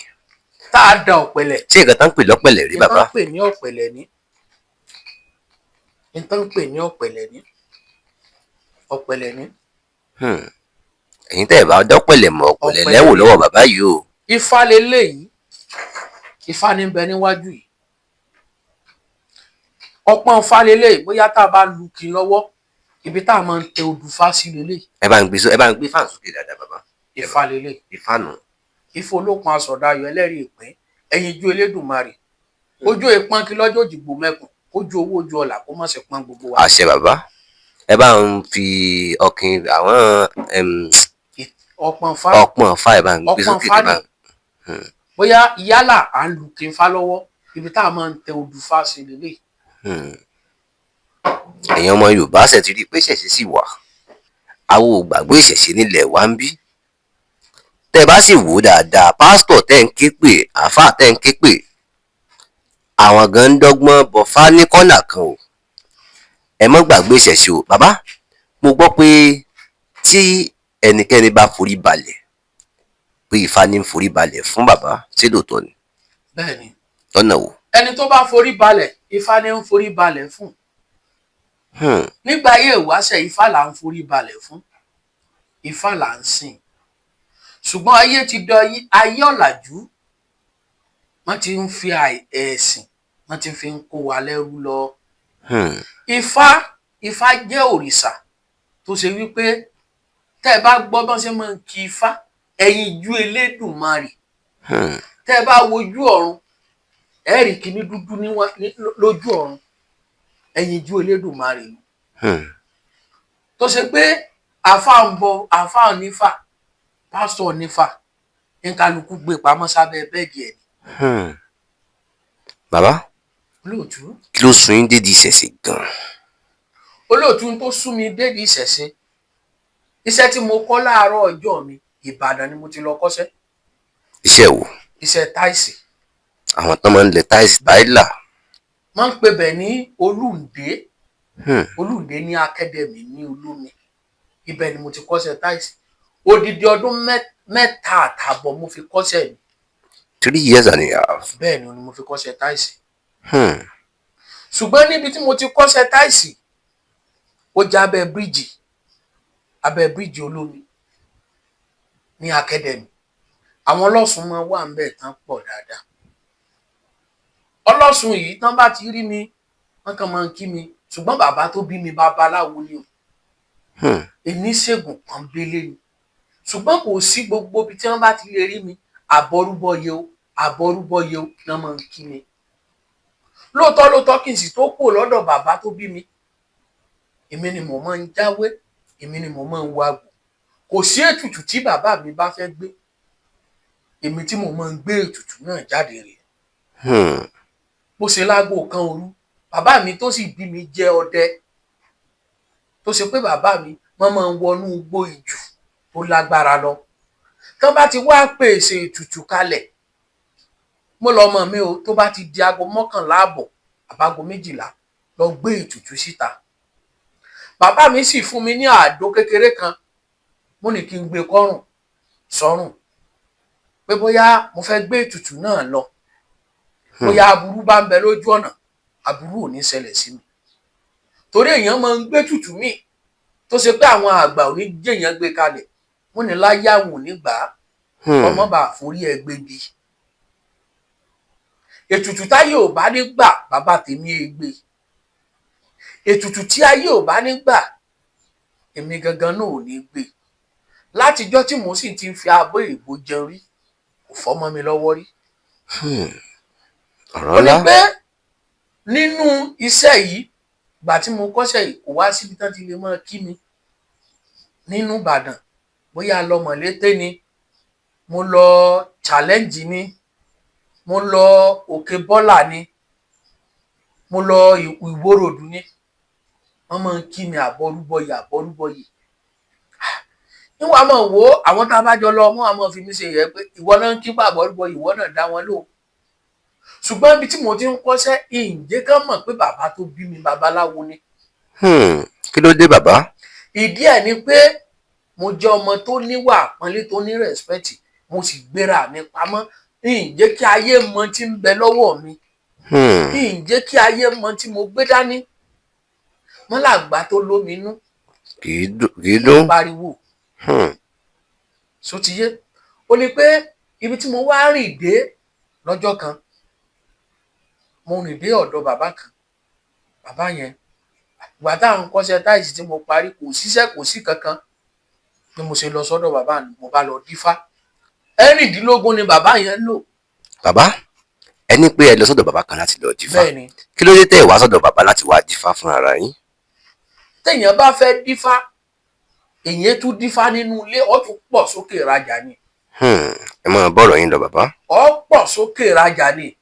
Speaker 1: tá a da ọ̀pẹ̀lẹ̀.
Speaker 2: ṣé nǹkan tán ń pè lọ́pẹ̀lẹ̀ rí bàbá.
Speaker 1: nǹkan pè ní ọ̀pẹ̀lẹ̀ ní. nǹkan pè ní ọ̀pẹ̀lẹ̀ ní. ọ̀pẹ̀lẹ̀ ní.
Speaker 2: ẹ̀yin tẹ́ ẹ bá dọ́pẹ̀lẹ̀ mọ́ ọ̀pẹ̀lẹ̀ lẹ́wọ̀ lọ́wọ́ bàbá yìí o.
Speaker 1: ifá leléyìí ifá ní bẹ níwájú yìí ọpọ́n ifá leléyìí bóyá tá a bá lu kí lọ́wọ́ ibi tá a máa ń tẹ odù fá sí leléyìí.
Speaker 2: ẹ bá ń gbé fáàn sókè dáadáa bàbá.
Speaker 1: ifá leléyìí.
Speaker 2: ifá nù.
Speaker 1: ifá olókun asọ̀dayọ̀ ẹlẹ́rìí ìpín ẹ̀yìn ju Elédùmarè ojú ìpọ́n kí lọ́jọ́ òjìgbò mẹ́kùn ojú owó ojú ọ̀la kó má ṣe pọ́n gbogbo wa.
Speaker 2: àṣẹ bàbá ẹ bá ń fi ọkìn àwọn
Speaker 1: ọpọ́n fá
Speaker 2: ẹ bá ń gbé sókè bàbá.
Speaker 1: bóyá yálà à ń lu kí n fá lọ́wọ́ ibi tá a máa ń tẹ odù fá sí leléyìí.
Speaker 2: èèyàn ọmọ Yorùbá ṣe ti rí i pé ìṣẹ̀ṣe sì wà àwọn ò gbàgbé ìṣẹ̀ṣe nílẹ̀ wa ń bí tẹ́ bá sì wò dáadáa pásítọ̀ tẹ́ ń ké pè àáfàá tẹ́ ń ké pè àwọn gan ń dọ́gbọ́n bọ̀fá ní kọ́nà kan o ẹ mọ́ gbàgbé ìṣẹ̀ṣe o bàbá mo gbọ́ pé tí ẹnikẹ́ni bá forí balẹ̀ pé Ifá ní ń forí balẹ̀ fún bàbá ṣé lóòótọ́ ni.
Speaker 1: bẹ́ẹ̀ni.
Speaker 2: lọ́nà wo.
Speaker 1: ẹni tó bá forí balẹ̀ Ifá ní ń forí balẹ̀ fún. nígbà ayé ìwáṣẹ̀ Ifá là ń forí balẹ̀ fún Ifá là ń sìn ṣùgbọ́n ayé ti dọ ayé ọ̀làjú wọ́n ti ń fi ẹ̀sìn wọ́n ti fi ń kó wa lẹ́rú lọ. Ifá jẹ́ òrìṣà tó ṣe wípé tẹ́ ẹ bá gbọ́ bọ́n ṣe máa ń kí Ifá ẹ̀yìn ju Elédùmarè tẹ́ ẹ bá wojú ọ̀run ẹ rí kíní dúdú lójú ọ̀run ẹ̀yìn ju Elédùmarè lọ. tó ṣe pé àfáà ń bọ àfáà nífà pásítọ̀ nífà nkálukú gbé pamọ́ sábẹ́ bẹ́ẹ̀dì ẹ̀ ni.
Speaker 2: bàbá
Speaker 1: olóòtú.
Speaker 2: kí ló sún yín dédìí ìṣẹ̀ṣe gan-an.
Speaker 1: olóòtú tó sún mi dédìí ìṣẹ̀ṣe iṣẹ́ tí mo kọ́ láàárọ̀ ọjọ́ mi Ìbàdàn ni mo ti lọ kọ́ṣẹ́.
Speaker 2: iṣẹ́ wo.
Speaker 1: iṣẹ́ táìsì.
Speaker 2: àwọn tó máa ń lẹ táìsì táìlà.
Speaker 1: máa ń pè bẹ̀ ní Olúǹdé Olúǹdé ní akadẹ́mì ní Olómi ibẹ̀ ni mo ti kọ́ṣẹ́ táìsì odidi ọdún mẹ́ta àtààbọ̀ mo fi kọ́ṣẹ́ mi.
Speaker 2: 3 years and a half.
Speaker 1: bẹ́ẹ̀ ni mo fi kọ́ṣẹ́ táìsì. ṣùgbọ́n níbi tí mo ti kọ́ṣẹ́ táìsì ó jẹ́ abẹ́ bíríìjì Olómi ní akadẹ́mì àwọn ọlọ́sùn máa wà ń bẹ̀ tán pọ̀ dáadáa ọlọ́sùn yìí tán bá ti rí mi wọ́n kàn máa ń kí mi ṣùgbọ́n bàbá tó bí mi babaláwo ni o oníṣègùn pọ́nbélé ni ṣùgbọ́n kò sí gbogbo ibi tí wọ́n bá ti lè rí mi àbọrúbọyè o àbọrúbọyè o kí wọ́n máa ń kí mi lóòótọ́ kí n sì tó kù lọ́dọ̀ bàbá tó bí mi èmi ni mo máa ń jáwé èmi ni mo máa ń wágbò kò sí ètùtù tí bàbá mi bá fẹ́ gbé èmi tí mo máa ń gbé ètùtù náà jáde rèé bó ṣe láago kan òru bàbá mi tó sì bí mi jẹ́ ọdẹ tó ṣe pé bàbá mi wọ́n máa ń wọnú igbó ìjù tó lágbára lọ tán bá ti wá pèsè ètùtù kalẹ̀ mo lọ mọ̀ mi o tó bá ti di aago 11 àbọ̀ àbágo 12 lọ gbé ètùtù síta bàbá mi sì fún mi ní àdó kékeré kan mo ní kí n gbé kọ́rùn sọ́rùn pé bóyá mo fẹ́ gbé ètùtù náà lọ bóyá aburú bá ń bẹ lójú ọ̀nà aburú ò ní ṣẹlẹ̀ sí mi torí èèyàn máa ń gbé ètùtù míì tó ṣe pé àwọn àgbà ò ní jẹ́yàn gbé kalẹ̀ wọ́n ní láyàwó nígbà ọmọ bá forí ẹ gbégi ètùtù táyé ò bá ní gbà bàbá tèmi ègbé ètùtù tí ayé ò bá ní gbà èmi gangan náà ò ní gbé látijọ́ tí mo sì ti ń fi abọ́ èèbó jẹun rí kò fọ́mọ mi lọ́wọ́ rí ó ní pé nínú iṣẹ́ yìí gbà tí mo kọ́ṣẹ́ yìí kò wá síbi tán ti lè máa kí mi nínú Ìbàdàn bóyá lọ Mọ̀lété ni mo lọ challenge ni mo lọ Òkè Bọ́là ni mo lọ Ìwòròdú ni wọ́n máa ń kí mi àbọrúbọyè níwọ̀n máa wò ó àwọn tá a bá jọ lọ mọ́ àmọ́ fi mí ṣe yẹ pé ìwọ náà ń kí pa àbọrúbọyè ìwọ náà dá wọn lóhùn ṣùgbọ́n ibi tí mo ti ń kọ́ṣẹ́ ìǹjẹ́ kán mọ̀ pé bàbá tó bí mi babaláwo ni.
Speaker 2: Kí ló dé bàbá?
Speaker 1: ìdí ẹ̀ ni pé mo jẹ́ ọmọ tó níwà àpọ́nlé tó ní rẹ̀spẹ̀tì mo sì gbéra mi pamọ́ ìǹjẹ́ kí ayé mọ tí ń bẹ lọ́wọ́ mi ìǹjẹ́ kí ayé mọ tí mo gbé dání wọ́n làgbà tó lómi inú
Speaker 2: kì í dún
Speaker 1: pariwo sotiye ó ní pé ibi tí mo wá rìn dé lọ́jọ́ kan mo rìn dé ọ̀dọ̀ bàbá kan bàbá yẹn ìgbà táwọn kọ́ṣẹ́ táìsì tí mo parí kò síṣẹ́ kò sí kankan bí mo ṣe lọ sọ́dọ̀ bàbá mi mo bá lọ dífá 16 ni bàbá yẹn lò.
Speaker 2: bàbá ẹni pé ẹ lọ sọ́dọ̀ bàbá kan láti lọ dífá
Speaker 1: bẹ́ẹ̀ni
Speaker 2: kí ló dé tẹ́ ẹ wá sọ́dọ̀ bàbá láti wá dífá fún ara yín.
Speaker 1: téèyàn bá fẹ́ dífá èyàn tún dífá nínú ilé ó tún pọ̀ sókè rajà ni.
Speaker 2: ẹ máa bọ̀rọ̀ yín lọ bàbá.
Speaker 1: ó pọ̀ sókè rajà ni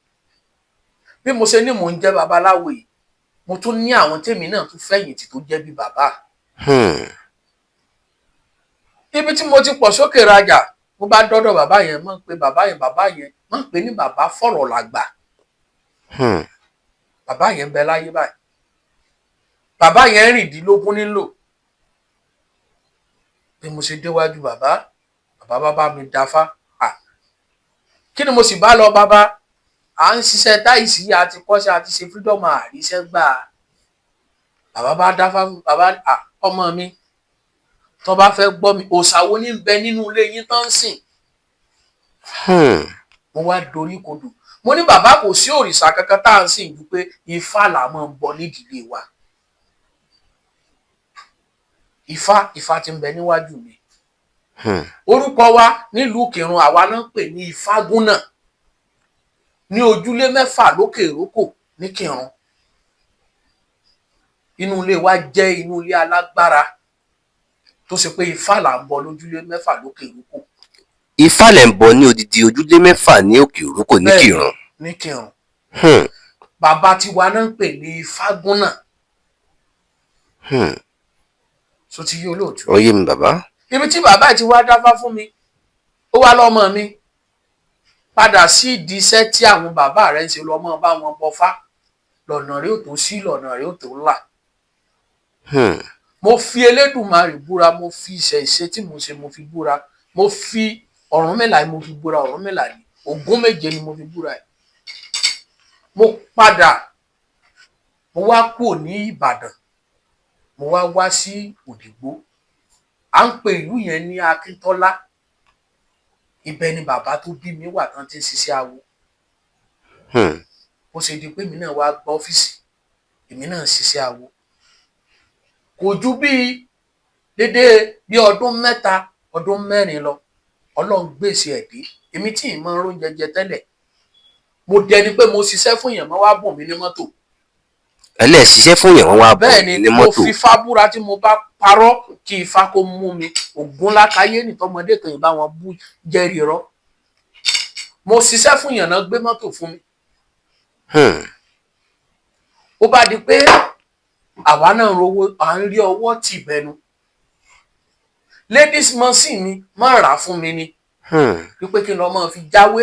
Speaker 1: bí mo ṣe ní mò ń jẹ́ babaláwo yìí mo tún ní àwọn tèmi náà tún fẹ̀yìntì tó jẹ́ bí bàbá. ibi tí mo ti pọ̀ sókè rajà mo bá dọ́dọ̀ bàbá yẹn mọ̀ pé bàbá yẹn mọ̀ pé ní bàbá fọ̀rọ̀ làgbà. bàbá yẹn bẹ láyé báyìí bàbá yẹn 16 nílò bí mo ṣe déwájú bàbá mi dáfá kí ni mo sì bá lọ bàbá à ń ṣiṣẹ́ táìsì àti kọ́ṣẹ́ àti ṣe freedom àríṣẹ́ gbà bàbá bá dáfá bàbá ọmọ mi tó bá fẹ́ gbọ́ mi òòṣà ní bẹ nínú ilé yín tán sìn. mo wá dorí kodò mo ní bàbá kò sí òrìṣà kankan tá à ń sìn ju pé ifá là máa ń bọ nídìílé wa ifá tí ń bẹ níwájú mi orúkọ wa nílùú Ìkìrun àwa náà ń pè ní Ifágúnnà ní ojúlé 6 lókè ìrókò ní Ìkìrun inú ilé wa jẹ́ inú ilé alágbára tó ṣe pé ifá là ń bọ lójúlé 6 lókè ìrókò.
Speaker 2: ifá lẹ̀ ń bọ ní odidi ojúlé 6 ní òkè ìrókò ní Ìkìrun.
Speaker 1: ní Ìkìrun bàbá tiwa náà ń pè ní Ifágúnnà. so ti yí olóòtú.
Speaker 2: ó yé mi bàbá.
Speaker 1: ibi tí bàbá ti wá dáfá fún mi ó wá lọ́mọ mi padà sí ìdí iṣẹ́ tí àwọn bàbá rẹ̀ ń ṣe lọ́mọ bá wọn bọfá lọ́nà rẹ̀ ò tó sí lọ́nà rẹ̀ ò tó là. mo fi Elédùmarè búra mo fi ìṣẹ̀ṣe tí mo ṣe mo fi búra mo fi Ọ̀rúnmìlà mo fi búra Ọ̀rúnmìlà ni Ògún méje ni mo fi búra ẹ̀. mo padà mo wá kúrò ní Ìbàdàn mo wá sí Òdìgbò à ń pe ìlú yẹn ní Akíntọ́lá ibẹ̀ ni bàbá tó bí mi wà tán tí ń ṣiṣẹ́ awo. bó ṣe di pé èmi náà wá gba ọ́fíìsì èmi náà ṣiṣẹ́ awo kò ju dédé bí ọdún 3 ọdún 4 lọ Ọlọ́run gbèsè ẹ̀dí èmi tí ì mọ oúnjẹ jẹ tẹ́lẹ̀ mo dẹni pé mo ṣiṣẹ́ fún èèyàn máa wá bùn mí ní mọ́tò.
Speaker 2: ṣiṣẹ́ fún èèyàn wọn wá bùn mí ní mọ́tò.
Speaker 1: mo fi fábúra tí mo bá parọ́ kí ifá kó mú mi ògún lákàyé nìtọ́mọdé kan ìbá wọn bú jẹ́rìí rọ́ mo ṣiṣẹ́ fún èèyàn náà gbé mọ́tò fún mi. ó bá di pé àwa náà rówó à ń rí ọwọ́ tì bẹnu ladies machine mi máa rà fún mi ni wípé kí n lọ máa fi jáwé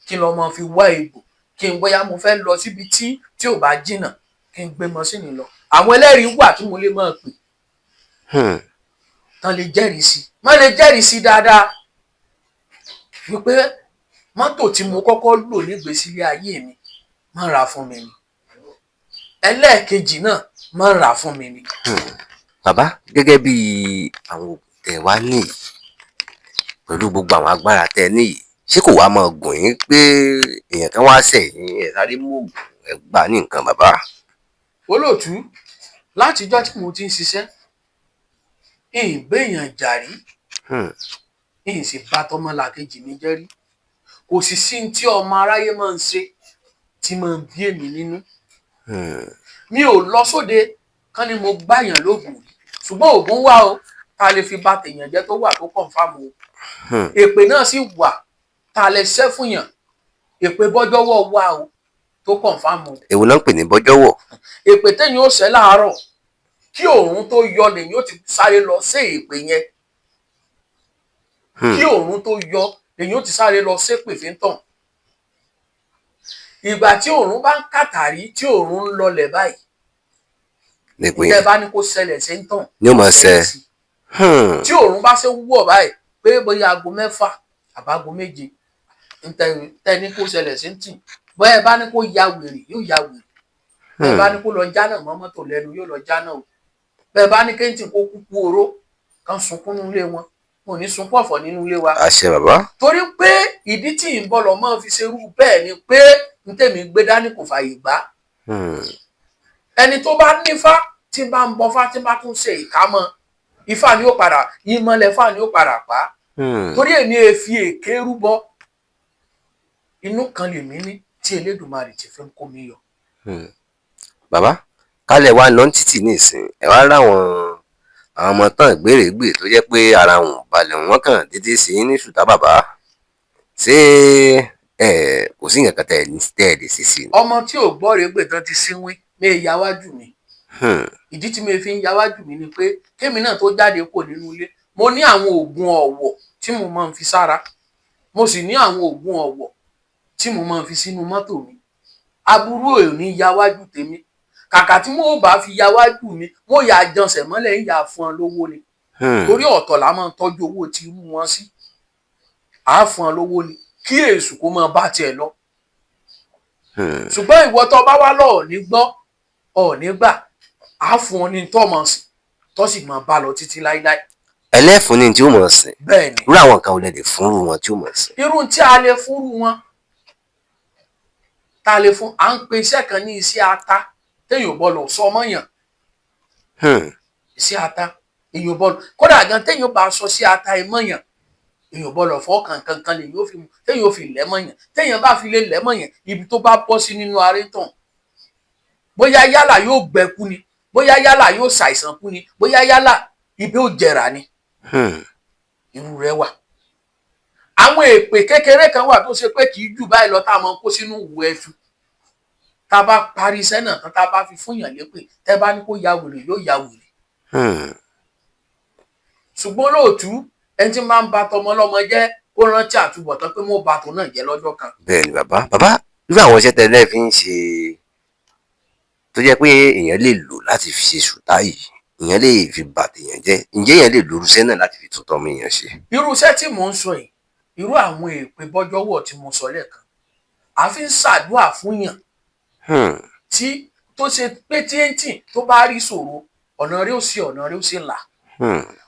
Speaker 1: kí n lọ máa fi wá egbò kí n bóyá mo fẹ́ lọ síbi tí ò bá jìnnà kí n gbé machine lọ àwọn ẹlẹ́rìí wà tí mo lè máa pè tán lè jẹ́rìí sí má lè jẹ́rìí sí dáadáa wípé mọ́tò tí mo kọ́kọ́ lò nígbèésí ilé ayé mi máa rà fún mi ni ẹlẹ́ẹ̀kejì náà máa rà fún mi ni.
Speaker 2: Bàbá gẹ́gẹ́ bí àwọn oògùn tẹ́ wá níyì pẹ̀lú gbogbo àwọn agbára tẹ́ níyì ṣé kò wá máa gùn yín pé èèyàn kan wá sẹ́yìn ẹ̀ sáré mú oògùn ẹ̀ gbà ní nǹkan bàbá.
Speaker 1: Olóòtú látijọ́ tí mo ti ń ṣiṣẹ́ ìbéèyàn jàrí sì bá tọmọlàkejì mi jẹ́ rí kò sì sí tí ọmọ aráyé máa ń ṣe tí máa ń bí èmi nínú. Mi ò lọ sóde kán ni mo gbàyàn lóògùn ṣùgbọ́n oògùn wà o tá a lè fi bá tèèyàn jẹ́ tó wà tó kọ̀ǹfàmù o èpè náà sì wà tá a lè ṣẹ́ fún yàn èpè bọ́jọ́wọ́ wà o tó kọ̀ǹfàmù.
Speaker 2: èwo náà ń pè ní bọ́jọ́wọ́.
Speaker 1: èpè téèyàn ó ṣẹ́ láàárọ̀ kí òòrùn tó yọ lèyìn ó ti sáré lọ sí èpè yẹn kí òòrùn tó yọ lèyìn ó ti sáré lọ sépè fíntàn ìgbà tí òòrùn bá ń kàtàrí tí òòrùn ń lọlẹ̀ báyìí ìtẹ́ bá ní kó ṣẹlẹ̀ sí ń tàn
Speaker 2: ni ó máa ṣẹ
Speaker 1: tí òòrùn bá ṣe wúwọ̀ báyìí pé bóyá aago 6 àbágo 7 tẹ́ ní kó ṣẹlẹ̀ sí ń tì bóyá ẹ bá ní kó ya wèrè yóò ya wèrè bẹ́ẹ̀ bá ní kó lọ jánà mọ́ mọ́tò lẹ́nu yóò lọ jánà o bẹ́ẹ̀ bá ní kéńtì kó kúkú oró kan sunkún nínú ilé wọn ò ní sunkún ọ̀fọ̀ nínú ilé wa.
Speaker 2: àṣẹ bàbá.
Speaker 1: torí pé ìdí tí ń bọ̀ lọ́ mọ́ fi ṣerú bẹ́ẹ̀ ni pé n tèmi gbé dání kò fààyè gbà. ẹni tó bá nífá tí bá ń bọfá tí bá tún ṣe ìkámọ́ ifá ni ó padà ìmọ̀lẹ̀ fá ni ó padà pa. torí èmi èfi èké rúbọ inú kan lèmi ní tí Elédùmarè ti fẹ́ kó mi yọ.
Speaker 2: Bàbá kálẹ̀ wá lọ títì ní ìsìn ẹ̀ wá ráwọn àwọn ọmọ tán gbèrègbè tó jẹ́ pé ara wọn balẹ̀ wọn kàn dédé sí ní ṣùtá bàbá ṣé kò sí nǹkan tẹ́ ẹ lè ṣe sí i.
Speaker 1: ọmọ tí ò gbọ́ rèé gbè tán ti sínwín ní ìyáwájú mi ìdí tí mi fi ń yáwájú mi ni pé kémi náà tó jáde kò nínú ilé mo ní àwọn oògùn ọ̀wọ̀ tí mo máa ń fi sára mo sì ní àwọn oògùn ọ̀wọ̀ tí mo máa ń fi sínú mọ́tò mi aburú ò ní yáwájú tèmi kàkà tí mo bá fi yáwájú mi mo yà jọsẹ̀ mọ́lẹ̀ ń yà fún ọ lówó ni torí ọ̀tọ̀ la máa ń tọ́jú owó tí irú wọn sí à fún ọ lówó ni kí èṣù kó máa bá tiẹ̀ lọ ṣùgbọ́n ìwọ tó bá wá lọ ní gbọ́ ọ̀ nígbà á fún ọ ní tọ́mọ̀ sí tó sì máa bá lọ títí láíláí.
Speaker 2: ẹlẹ́fun ni tí ó mọ̀ sìn.
Speaker 1: bẹ́ẹ̀ni
Speaker 2: irú àwọn kan ò lè fúnrú wọn tí ó mọ̀ sìn.
Speaker 1: irú tí a lè fúnrú wọn ta lè fún à ń pe iṣẹ́ kan ní iṣẹ́ ata téèyàn bọ́ọ̀lù sọ mọ́yàn iṣẹ́ ata èèyàn bọ́ọ̀lù kódà gan téèyàn bá sọ sí ata ẹ mọ́yàn èèyàn bọ́ọ̀lù fọ́ kankan lè yóò fi mu téèyàn fi lẹ́ mọ́yàn téèyàn bá fi lè lẹ́ mọ́yàn ibi tó bá bọ́ sí nínú aré tàn bóyá yálà yóò gbẹ́kú ni bóyá yálà yóò ṣàìsàn kú ni bóyá yálà ibi ó jẹrà ni irú rẹ̀ wà. àwọn èpè kékeré kan wà tó ṣe pé kì í jù báyìí lọ tá a máa kó sínú ìwò ẹ̀fù tá a bá parí iṣẹ́ náà tán tá a bá fi fún yàn lépè tẹ́ bá ní kó ya wèrè yóò ya wèrè. ṣùgbọ́n lóòtú ẹni tí máa ń ba tọmọ lọ́mọ jẹ́ ó rántí àtúbọ̀tán pé mo bá tó náà jẹ́ lọ́jọ́ kan.
Speaker 2: bẹ́ẹ̀ni bàbá irú àwọn iṣẹ́ tẹ́lẹ̀ fi ń ṣe tó jẹ́ pé èèyàn lè lò láti fi ṣe ṣùtá yìí èèyàn lè fi bà tèèyàn jẹ́ ǹjẹ́ èèyàn lè lo irúṣẹ́ náà láti fi tún tọmọ èèyàn ṣe.
Speaker 1: irúṣẹ́ tí mò ń sọ yìí irú àwọn èpè bọ́jọ́wọ́ tí mo sọ lẹ́ẹ̀kan àfi ń ṣàdúrà fún yàn tí tó ṣe pé tíyẹ́ntì tó bá rí ṣòro ọ̀nà rí ó sì ọ̀nà rí ó sì là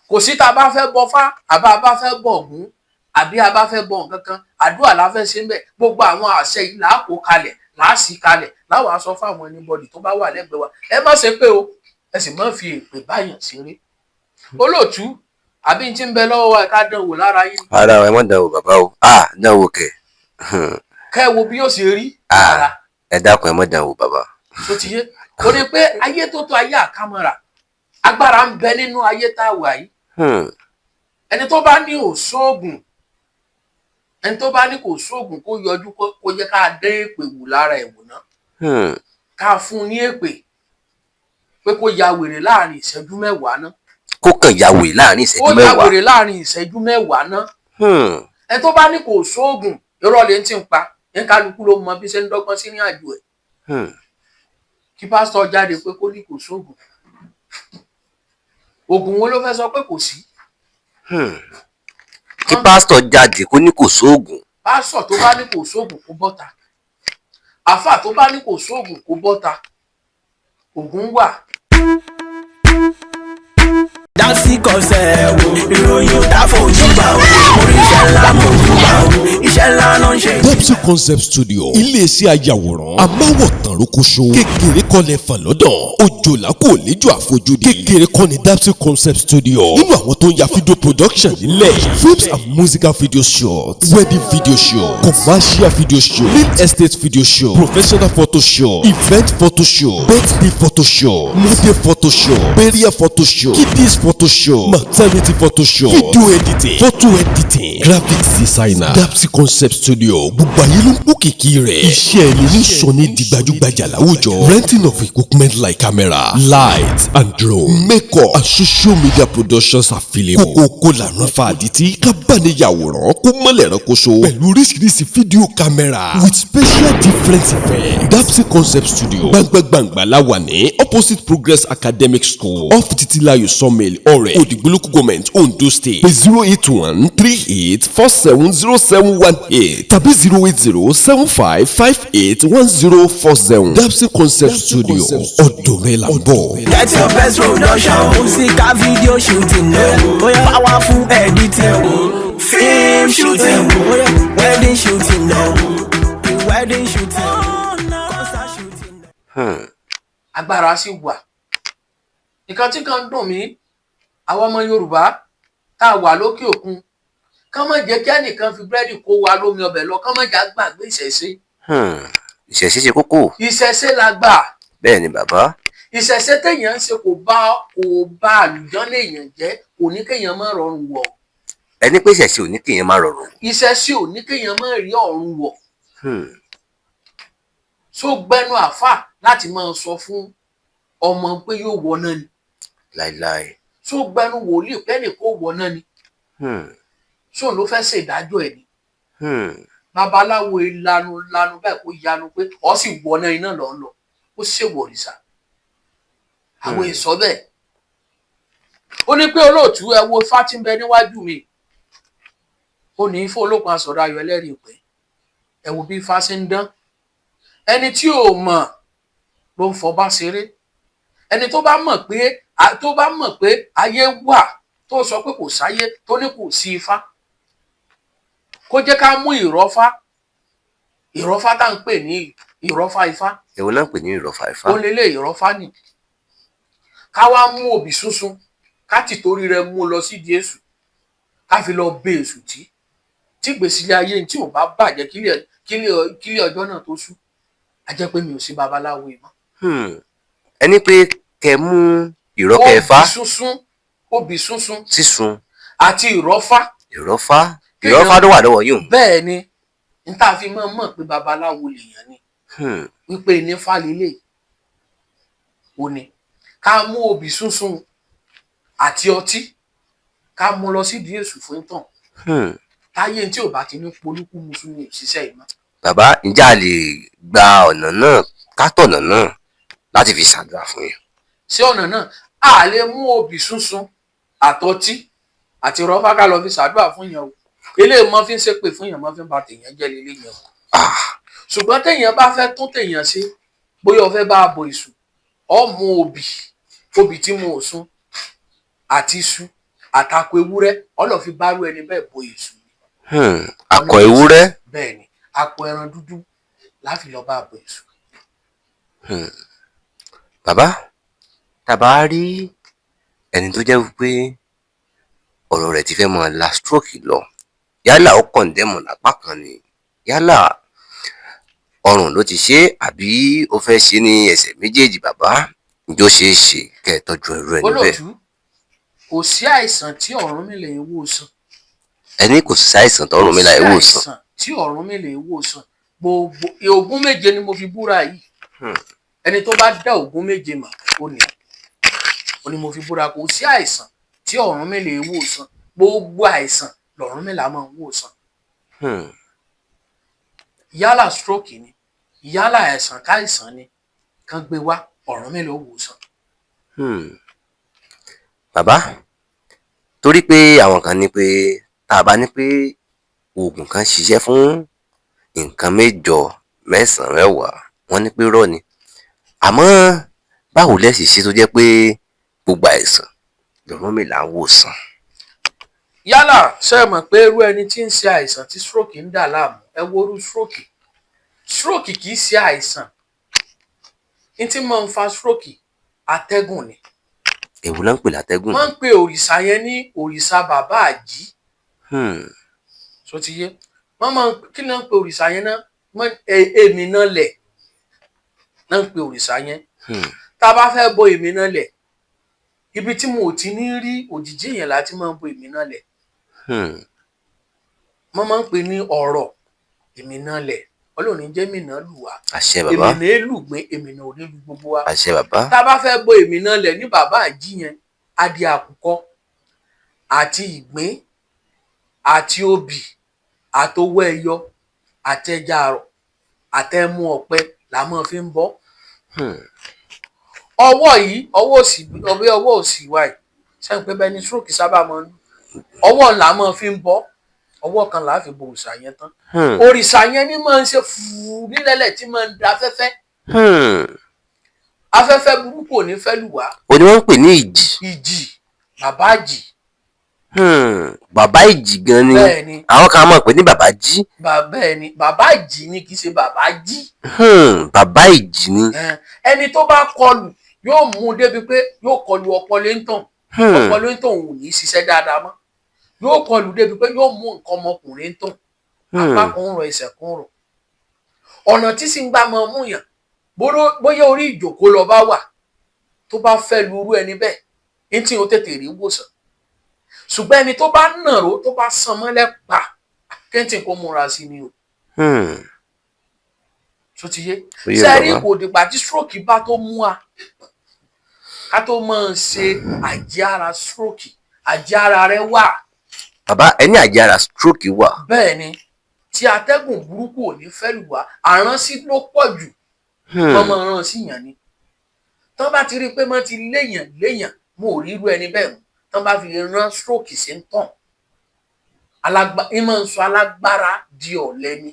Speaker 1: kò sí tá a bá fẹ́ bọ fá àbá a bá fẹ́ bọ ògún àbí a bá fẹ́ bọ nǹkan kan àdúrà la fẹ́ ṣe ń bẹ̀ gbogbo àwọn àṣẹ yìí là á kó kalẹ̀ láàsì kalẹ̀ láwọn aṣọ fáwọn anybody tó bá wà lẹ́gbẹ̀ẹ́ wa ẹ má ṣe pé o ẹ sì má fi èpè báyàn ṣeré olóòtú àbí tí ń bẹ lọ́wọ́ wa ká dánwò lára yín.
Speaker 2: ara ẹ mọ̀ dánwò bàbá o dánwò kẹ̀.
Speaker 1: kẹ́ wo bí yóò ṣe rí ara.
Speaker 2: ẹ dákun ẹ mọ̀ dánwò bàbá.
Speaker 1: tó ti yé o ní pé ayé tó tó ayé àkámọ́ra agbára ń bẹ nínú ayé tá a wà yìí. ẹni tó bá ní òṣoògùn ẹni tó bá ní kò sóògùn kó yọjú kó jẹ́ ká dé èpè wù lára ẹ̀wò náà ká fún un ní èpè pé kó ya wèrè láàrin ìṣẹ́jú mẹ́wàá náà.
Speaker 2: kó kàn ya wèrè láàrin ìṣẹ́jú mẹ́wàá.
Speaker 1: kó ya wèrè láàrin ìṣẹ́jú mẹ́wàá náà. ẹni tó bá ní kò sóògùn irọ́ lè ti ń pa ẹni kálukú ló mọ bí ṣe ń dọ́gbọ́n sí ní àjò ẹ̀. kí pásítọ̀ jáde pé kó ní kò sóògùn oògùn wo ló fẹ́ sọ pé kò sí.
Speaker 2: kí pásítọ̀ jáde kó ní kò sóògùn.
Speaker 1: pásítọ̀ tó bá ní kò sóògùn kó bọ́ta àfà tó bá ní kò sóògùn kó bọ́ta oògùn wà.
Speaker 7: Dapsy Concept ìròyìn ò dá fojú bá o orí iṣẹ́ ńlá mojú bá o iṣẹ́ ńlá ló ń ṣe.
Speaker 8: Dapsy Concept Studio iléeṣẹ́ ayàwòrán amáwọ̀tàn rókòṣó kékeré kọ́lẹ̀ fà lọ́dọ̀ òjòlá kò léjò àfojúdi kékeré kọ́ ni Dapsy Concept Studio nínú àwọn tó ń ya video production nílẹ̀ films and musical video shots wedding video show commercial video show real estate video show professional photo show event photo show birthday photo show model photo show burial photo show kiddies photo show maternity photo show video editing photo editing graphics designer Dapsy Concept Studio gbogbo ayé ló ń kó kìkì rẹ̀ iṣẹ́ ẹni ní sọ ní di gbajúgbajà láwùjọ renting of equipment like camera light and drone makeup and social media productions available kókó lànà fàdítì kábàániyàwòrán kó mọ́lẹ̀ ránkoṣo pẹ̀lú oríṣiríṣi fídíò camera with special different effects Dapsy Concept Studio gbàngbàngbà la wà ní opposite Progress Academic School off Titilayo Sawmill ọ̀rẹ́ Òdìgbòlókù Government Ondo State pé 08138470718 tàbí 08075581040 Dapsy Concept Studio ọ̀dọ̀ rẹ̀ là ń bọ̀.
Speaker 7: Get your best production musical video shooting powerful editing film shooting wedding shooting wedding shooting concert shooting.
Speaker 1: agbára sì wà nǹkan tí kan dùn mí àwọn ọmọ Yorùbá tá a wà lókè òkun kán má jẹ́ kí ẹnìkan fi búrẹ́dì kó wa lómi ọbẹ̀ lọ kán má jẹ́ àgbàgbé ìṣẹ̀ṣe.
Speaker 2: ìṣẹ̀ṣe ṣe kókó.
Speaker 1: ìṣẹ̀ṣe la gbà.
Speaker 2: bẹ́ẹ̀ ni bàbá.
Speaker 1: ìṣẹ̀ṣe téèyàn ń ṣe kò bá àlùjọ́n léèyàn jẹ́ kò ní kéèyàn má rọrùn wọ̀.
Speaker 2: ẹni pé ìṣẹ̀ṣe ò ní kéèyàn má rọrùn.
Speaker 1: ìṣẹ̀ṣe ò ní kéèyàn má rí ọ̀run wọ̀. so gbẹnu àfà láti máa sọ fún ọmọ pé yóò wọ náà ni.
Speaker 2: láíláí.
Speaker 1: so gbẹnu wòlíì pẹ́ẹ́nì kó wọ náà ni. so ló fẹ́ ṣèdájọ́ ẹ̀ ni. babaláwo lanu báyìí kó yanu pé ọ sì wọ náà iná lọ lọ ó ṣèwọ òrìṣà àwọn èso bẹ́ẹ̀. ó ní pé olóòtú ẹ wo ifá tí ń bẹ níwájú mi ó ní ifá olókun asọ̀rọ̀ ayọ̀ ẹlẹ́rìí pé ẹ wo bí ifá ṣe ń dán ẹni tí ò mọ̀ ló ń fọba ṣeré ẹni tó bá mọ̀ pé ayé wà tó sọ pé kò sáyé tó ní kò sí ifá kó jẹ́ ká mú ìrọ́fá tá ń pè ní ìrọ́fá ifá.
Speaker 2: èwo náà ń pè ní ìrọ́fá ifá.
Speaker 1: ó lélẹ̀ ìrọ́fá nì ká wá mú òbí sunsun ká ti torí rẹ̀ mú lọ sídìí èṣù ká fi lọ bẹ èṣù tí gbèsè ayé tí ò bá bàjẹ́ kílẹ̀ ọjọ́ náà tó sú a jẹ́ pé mi ò sí babaláwo ìmọ̀.
Speaker 2: ẹni pé kẹ mú ìrọ́kẹ́ ifá.
Speaker 1: òbí sunsun
Speaker 2: sísun
Speaker 1: àti ìrọ́fá.
Speaker 2: ìrọ́fá ló wà lọ́wọ́ yìí.
Speaker 1: bẹ́ẹ̀ ni n ta fi mọ̀ pé babaláwo lèèyàn ni wípé nífà lílé ò ní ká mú òbí sunsun àti ọtí ká mú lọ sídìí èṣù fún tàn táyé tí ò bá ti ní polúkú mùsùlùmí ṣiṣẹ́ ìmọ̀.
Speaker 2: bàbá ǹjẹ́ a lè gba ọ̀nà náà ká tọ̀nà náà láti fi ṣàdúrà fún yín.
Speaker 1: sí ọ̀nà náà a lè mú òbí sunsun àtọtí àti rọ́fà ká lọ fi ṣàdúrà fún yẹn o eléyìí mọ́ fi ń ṣépè fún yẹn mọ́ fi ń ba tèèyàn jẹ́ lélẹ́ yẹn o. ṣùgbọ́n téèyàn bá fẹ́ tún téèyàn ṣe bóyá o fẹ́ bá a bo èṣù ọ mú òbí tí mo ò sún àti iṣu àtakò ewúrẹ́ ọ lọ fi bárú ẹni bẹ́ẹ̀ bo èṣù.
Speaker 2: akọ ewúrẹ́.
Speaker 1: bẹ́ẹ̀ ni akọ ẹran dúdú láfi lọ bá àbọ̀ èṣù.
Speaker 2: bàbá tàbá rí ẹni tó jẹ́ wípé ọ̀rọ̀ rẹ̀ ti fẹ́ mọ́ la stroke lọ yálà ó kọ̀ǹdẹ́mù lápá kan ni yálà ọrùn ló ti ṣe àbí ó fẹ́ ṣe ní ẹsẹ̀ méjèèjì bàbá ǹjọ́ ṣeé ṣe kẹ́ ẹ tọ́jú ẹrú ẹni bẹ́ẹ̀.
Speaker 1: olóòtú kò sí àìsàn tí Ọ̀rúnmìlà ń wòsàn.
Speaker 2: ẹni kò sí àìsàn tọ́rùnmìlà ń wòsàn.
Speaker 1: kò sí àìsàn tí Ọ̀rúnmìlà ń wòsàn. gbogbo Ògún méje ni mo fi búra yìí. ẹni tó bá dá Ògún méje mà ó ní mo fi búra kò sí àìsàn tí Ọ̀rúnmìlà ń wòsàn. gbogbo àìsàn l'Ọ̀rúnmìlà máa ń wòsàn. yálà stroke ni yálà àìsàn káìsàn ni kàn gbé wá Ọ̀rúnmìlà ó wòsàn.
Speaker 2: bàbá torí pé àwọn kan ní pé tá a bá ní pé oògùn kan ṣiṣẹ́ fún nǹkan mẹ́jọ mẹ́sàn-án mẹ́wàá wọ́n ní pé rọ́ ni àmọ́ báwo lẹ sì ṣe tó jẹ́ pé gbogbo àìsàn l'Ọ̀rúnmìlà ń wòsàn.
Speaker 1: yálà ṣe mọ̀ pé irú ẹni tí ń ṣe àìsàn tí stroke ń dà láàmú ẹ wo irú stroke kì í ṣe àìsàn ní tí máa ń fa stroke atẹ́gùn ni.
Speaker 2: èwo ló ń pè látẹ́gùn.
Speaker 1: wọ́n ń pe òrìṣà yẹn ní òrìṣà bàbá àjí. so ti yé wọ́n máa ń kí ni wọ́n ń pe òrìṣà yẹn náà èmi náà lẹ̀ náà ń pe òrìṣà yẹn. tá a bá fẹ́ bọ èmi náà lẹ̀ ibi tí mo ti ní rí òjìji yẹn láti máa ń bọ èmi náà lẹ̀. wọ́n máa ń pè ní ọ̀rọ̀ èmi náà lẹ̀ ọlọ́run jẹ́ èmi náà lù wá.
Speaker 2: àṣẹ bàbá.
Speaker 1: èmi náà lù gbé èmi náà ò ní lu gbogbo wa.
Speaker 2: àṣẹ bàbá.
Speaker 1: tá a bá fẹ́ bọ èmi náà lẹ̀ ní bàbá àjí yẹn adìẹ àkùkọ àti ìgbín àti obì àtowó ẹyọ àtẹja àrọ̀ àtẹmu ọ̀pẹ là máa fi ń bọ. ọwọ́ yìí ọwọ́ òsì wa yìí sẹ́yìn pé bẹ́ẹ̀ ni stroke sábà máa ń ọwọ́ là máa fi ń bọ ọwọ́ kan là á fi bo òrìṣà yẹn tán. òrìṣà yẹn ni máa ń ṣe fùú nílẹ̀lẹ̀ tí máa ń da afẹ́fẹ́. afẹ́fẹ́ burúkú ò ní fẹ́ lù wá.
Speaker 2: o ní wọ́n ń pè ní ìjì.
Speaker 1: ìjì bàbá àjì.
Speaker 2: bàbá ìjì gan ni
Speaker 1: bẹ́ẹ̀ni
Speaker 2: àwọn kan máa pè ní bàbá jí.
Speaker 1: bẹ́ẹ̀ni bàbá ìjì ni kì í ṣe bàbá jí.
Speaker 2: bàbá ìjì ni.
Speaker 1: ẹni tó bá kọlù yóò mú un débi pé yóò kọlù ọpọlọ ń tàn ọpọlọ ń tàn ò ní ṣiṣẹ́ dáadáa mọ́ yóò kọlù débi pé yóò mú nǹkan ọmọkùnrin ń tàn apá kan ń rọ ẹsẹ̀ kan rọ ọ̀nà tí sì ń gbà máa mú yàn bóyá orí ìjòkó lọ bá wà tó bá fẹ́ lu irú ẹni bẹ́ẹ̀ ní tí ó tètè rí wòsàn ṣùgbọ́n ẹni tó bá nàró tó bá san mọ́lẹ̀ pa kẹ́ntì kó múra sí ni o. tó ti yé sẹ́rí kò dìgbà tí stroke bá tó mú wa ká tó máa ṣe àjẹára stroke àjẹára rẹ wà.
Speaker 2: bàbá ẹni àjẹára stroke wà.
Speaker 1: bẹ́ẹ̀ ni tí atẹ́gùn burúkú ò ní fẹ́ lù wá àránsí ló pọ̀ jù wọ́n máa rán sí yàn ni tán bá ti rí i pé wọ́n ti léèyàn mo ò rí irú ẹni bẹ́ẹ̀ mọ́ tán bá fi rán stroke sí ń tàn ìmọ̀ ń sọ alágbára di ọ̀lẹ ni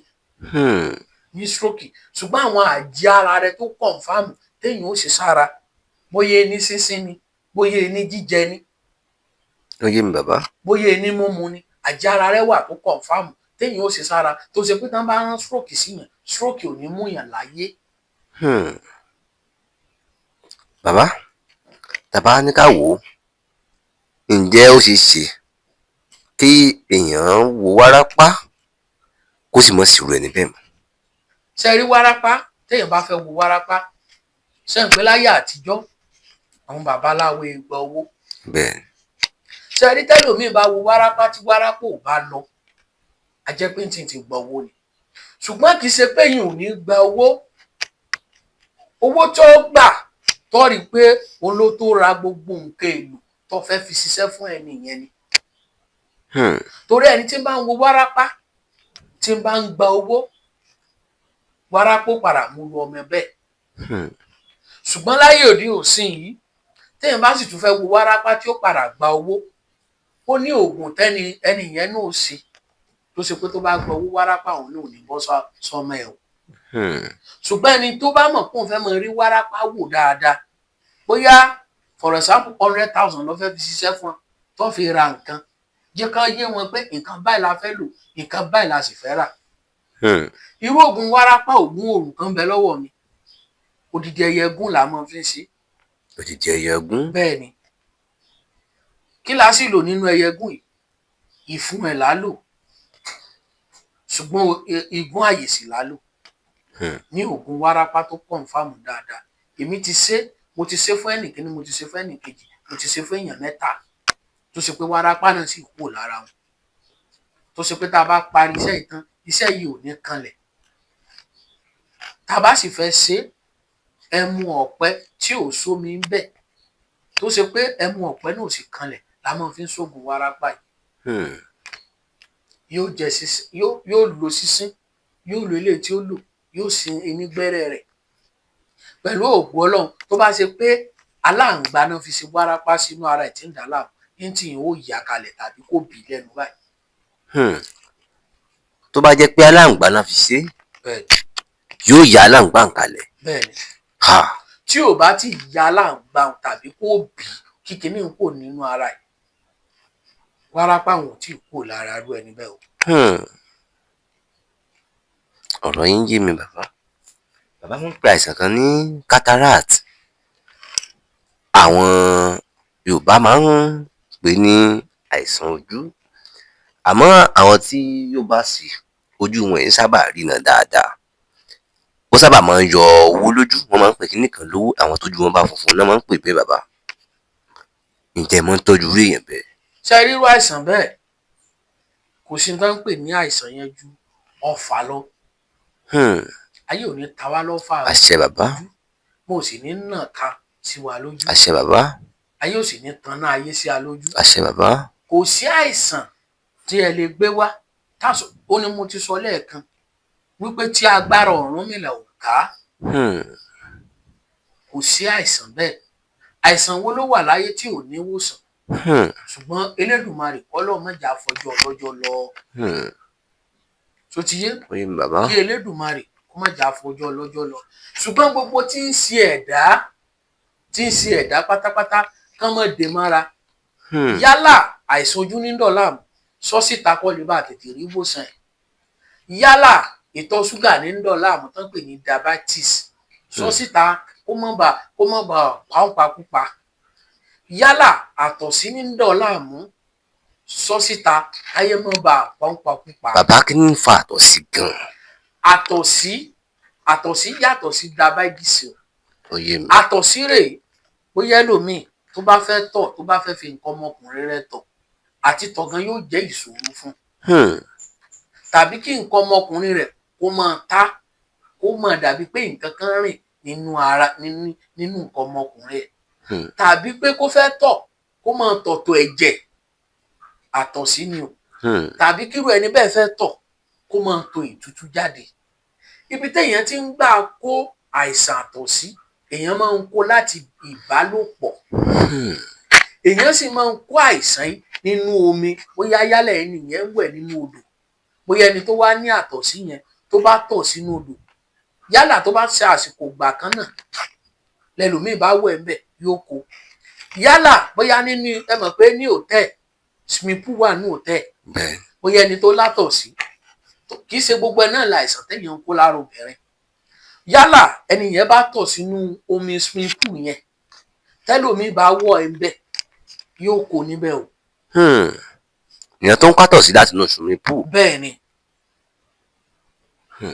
Speaker 1: ní stroke ṣùgbọ́n àwọn àjẹ ara rẹ tó kọ̀ǹfàmù téèyàn ó ṣe sára bóyá ní sínsín ni bóyá ní jíjẹ ni
Speaker 2: ó yé mi bàbá
Speaker 1: bóyá ní mímu ni àjẹ ara rẹ wà tó kọ̀ǹfàmù téèyàn ó ṣe sára tó ṣe pé tán bá rán stroke sí yàn stroke ò ní mú yàn láyé.
Speaker 2: bàbá tàbá ní ká wò ó ǹjẹ́ ó ṣe ṣe kí èèyàn wo wárápá kó sì mọ̀ sí irú ẹni bẹ́ẹ̀ mọ́.
Speaker 1: ṣe rí wárápá téèyàn bá fẹ́ wo wárápá ṣe ń pẹ́ láyé àtijọ́ àwọn babaláwo gba owó.
Speaker 2: bẹ́ẹ̀
Speaker 1: ṣe rí tẹ́lòmíì bá wo wárápá tí wárápá ò bá lọ a jẹ́ pé tí ti gba owó ni ṣùgbọ́n kì í ṣe pé yìí ò ní gba owó tó gbà tó rí pé òun ló tó ra gbogbo nǹkan èlò tó fẹ́ fi ṣiṣẹ́ fún ẹni yẹn ni. torí ẹni tí ń bá ń wo wárápá tí ń bá ń gba owó wárápó padà mú lu ọmọ bẹ́ẹ̀. ṣùgbọ́n láyé òde òsín yìí téèyàn bá sì tún fẹ́ wo wárápá tí ó padà gba owó ó ní oògùn tẹ́ni ẹni yẹn náà ṣe tó ṣe pé tó bá gba owó wárápá òun náà ò ní bọ́ sọmọ ẹ̀ o. ṣùgbọ́n ẹni tó bá mọ̀ pé òun fẹ́ mọ rí wárápá wò dáadáa bóyá for example 100,000 ló fẹ́ fi ṣiṣẹ́ fún ọ tó fi ra nǹkan jẹ́ ká yé wọn pé nǹkan báyìí la fẹ́ lò nǹkan báyìí la sì fẹ́ rà. irú oògùn wárápá oògùn òrùn kan bẹ lọ́wọ́ mi odidi ẹyẹ ẹgún là máa fi ń ṣe.
Speaker 2: Odidi ẹyẹ ẹgún.
Speaker 1: bẹ́ẹ̀ ni kí la sì lò nínú ẹyẹ ẹgún yìí ìfun ẹ̀ là lò ṣùgbọ́n igun àyè sì là lò ní oògùn wárápá tó kọ̀ǹfàmù dáadáa èmi ti ṣe mo ti ṣe fún ẹnìkíní mo ti ṣe fún ẹnìkejì mo ti ṣe fún èèyàn mẹ́ta tó ṣe pé wárápá náà sì kúrò lára wọn tó ṣe pé tá a bá parí iṣẹ́ ìtàn iṣẹ́ yìí ò ní kanlẹ̀ tá a bá sì fẹ́ ṣe ẹmu ọ̀pẹ tí ò sómi ń bẹ̀ tó ṣe pé ẹmu ọ̀pẹ náà ò sì kanlẹ̀ la máa fi ń ṣoògùn wárápá yìí yóò jẹ sísìn yóò lo sísìn yóò lo ilé tí ó lò yóò sin ẹni gbẹ́rẹ́ rẹ̀ pẹ̀lú òògùn Ọlọ́run tó bá ṣe pé aláǹgbá náà fi ṣe wárápá sínú ara ẹ̀ tí ń dà láàmú ní tí yìí ó yà kalẹ̀ tàbí kó bì í lẹ́nu báyìí.
Speaker 2: tó bá jẹ́ pé aláǹgbá náà fi ṣe yóò yà aláǹgbá kalẹ̀.
Speaker 1: bẹ́ẹ̀ni tí ò bá ti yà aláǹgbá tàbí kó bì í kí kinní ń kò nínú ara ẹ̀ wárápá wọn ò tí ì kó lára rú ẹni bẹ́ẹ̀ o.
Speaker 2: ọ̀rọ̀ yín yé mi bàbá wọn ń pe àìsàn kan ní cataract àwọn Yorùbá máa ń pè ní àìsàn ojú àmọ́ àwọn tí yóò bá sí ojú wọn yìí sábà ríran dáadáa ó sábà máa ń yọ owó lójú wọn máa ń pè kíní kan lówó àwọn tójú wọn bá funfun náà máa ń pè bẹ́ẹ̀ bàbá ǹjẹ́ mo ń tọ́jú rí èèyàn bẹ́ẹ̀.
Speaker 1: ṣe rírú àìsàn bẹ́ẹ̀ kò sí tó ń pè ní àìsàn yẹn ju ọfà lọ. ayé ò ní ta wá lọ́fà
Speaker 2: àṣẹ bàbá
Speaker 1: mo sì ní nà ká sí wa lójú
Speaker 2: àṣẹ bàbá
Speaker 1: ayé ò sì ní tan náà ayé sí wa lójú
Speaker 2: àṣẹ bàbá
Speaker 1: kò sí àìsàn tí ẹ lè gbé wá táṣọ ó ní mo ti sọ lẹ́ẹ̀kan wípé tí agbára Ọ̀rúnmìlà ò ká kò sí àìsàn bẹ́ẹ̀ àìsàn wo ló wà láyé tí ò ní wòsàn ṣùgbọ́n Elédùmarè kọ́lọ́ mọ́jà fọjọ́ ọlọ́jọ́ lọ tó ti yé kí Elédùmarè kó mọ́jà fọjọ́ ọlọ́jọ́ lọ ṣùgbọ́n gbogbo tí ń ṣe ẹ̀dá pátápátá kán mọ́ dé mára yálà àìsàn ojú ní dọ̀làmù sọ́sìta kọ́ lè bá tètè rí wòsàn ẹ̀ yálà ìtọ̀ ṣúgà ní dọ̀làmù tán pè ní diabetes sọ́sìta kó mọ́ bá pàápàá yálà àtọ̀sí ní dọ̀làmù sọ́sìta ayé mọ́ bá pàápàá.
Speaker 2: bàbá kí ni ń fa àtọ̀sí gan-an.
Speaker 1: àtọ̀sí yàtọ̀ sí diabetes àtọ̀sí rèé bóyá ẹlòmíì tó bá fẹ́ tọ̀ tó bá fẹ́ fi nǹkan ọmọkùnrin rẹ̀ tọ̀ àti tọ̀ gan yóò jẹ́ ìṣòro fún tàbí kí nǹkan ọmọkùnrin rẹ̀ kó máa ta kó máa dàbí pé nǹkan kan rìn nínú ara nínú nǹkan ọmọkùnrin ẹ̀ tàbí pé kó fẹ́ tọ̀ kó máa tọ̀tọ̀ ẹ̀jẹ̀ àtọ̀sí ni o tàbí kírú ẹni bẹ́ẹ̀ fẹ́ tọ̀ kó máa tọ̀ ìtútù jáde ibi téèyàn ti ń gbà kó àìsàn àtọ̀sí èèyàn máa ń kó láti ìbálòpọ̀ èèyàn sì máa ń kó àìsàn yìí nínú omi bóyá yálẹ̀ ẹni yẹn ń wẹ̀ nínú odò bóyá ẹni tó wá ní àtọ̀sí yẹn tó bá tọ̀ sínú odò yálà tó bá ṣe àsìkò gbà kan náà lẹ́lòmíì bá wẹ̀ ńbẹ̀ yóò kó yálà bóyá nínú ẹ mọ̀ pé ní hòtẹ́ẹ̀ swimming pool wà ní hòtẹ́ẹ̀ bóyá ẹni tó látọ̀sí kì í ṣe gbogbo ẹ náà láìsàn téèyàn ń kó lára obìnrin yálà ẹni yẹn bá tọ̀ sínú omi swimming pool yẹn tẹ́lòmíì bá wọ̀ ẹ̀ ńbẹ̀ yóò kó níbẹ̀ o.
Speaker 2: ìyẹn tó ń kátọ̀ sí láti inú swimming pool.
Speaker 1: bẹ́ẹ̀ ni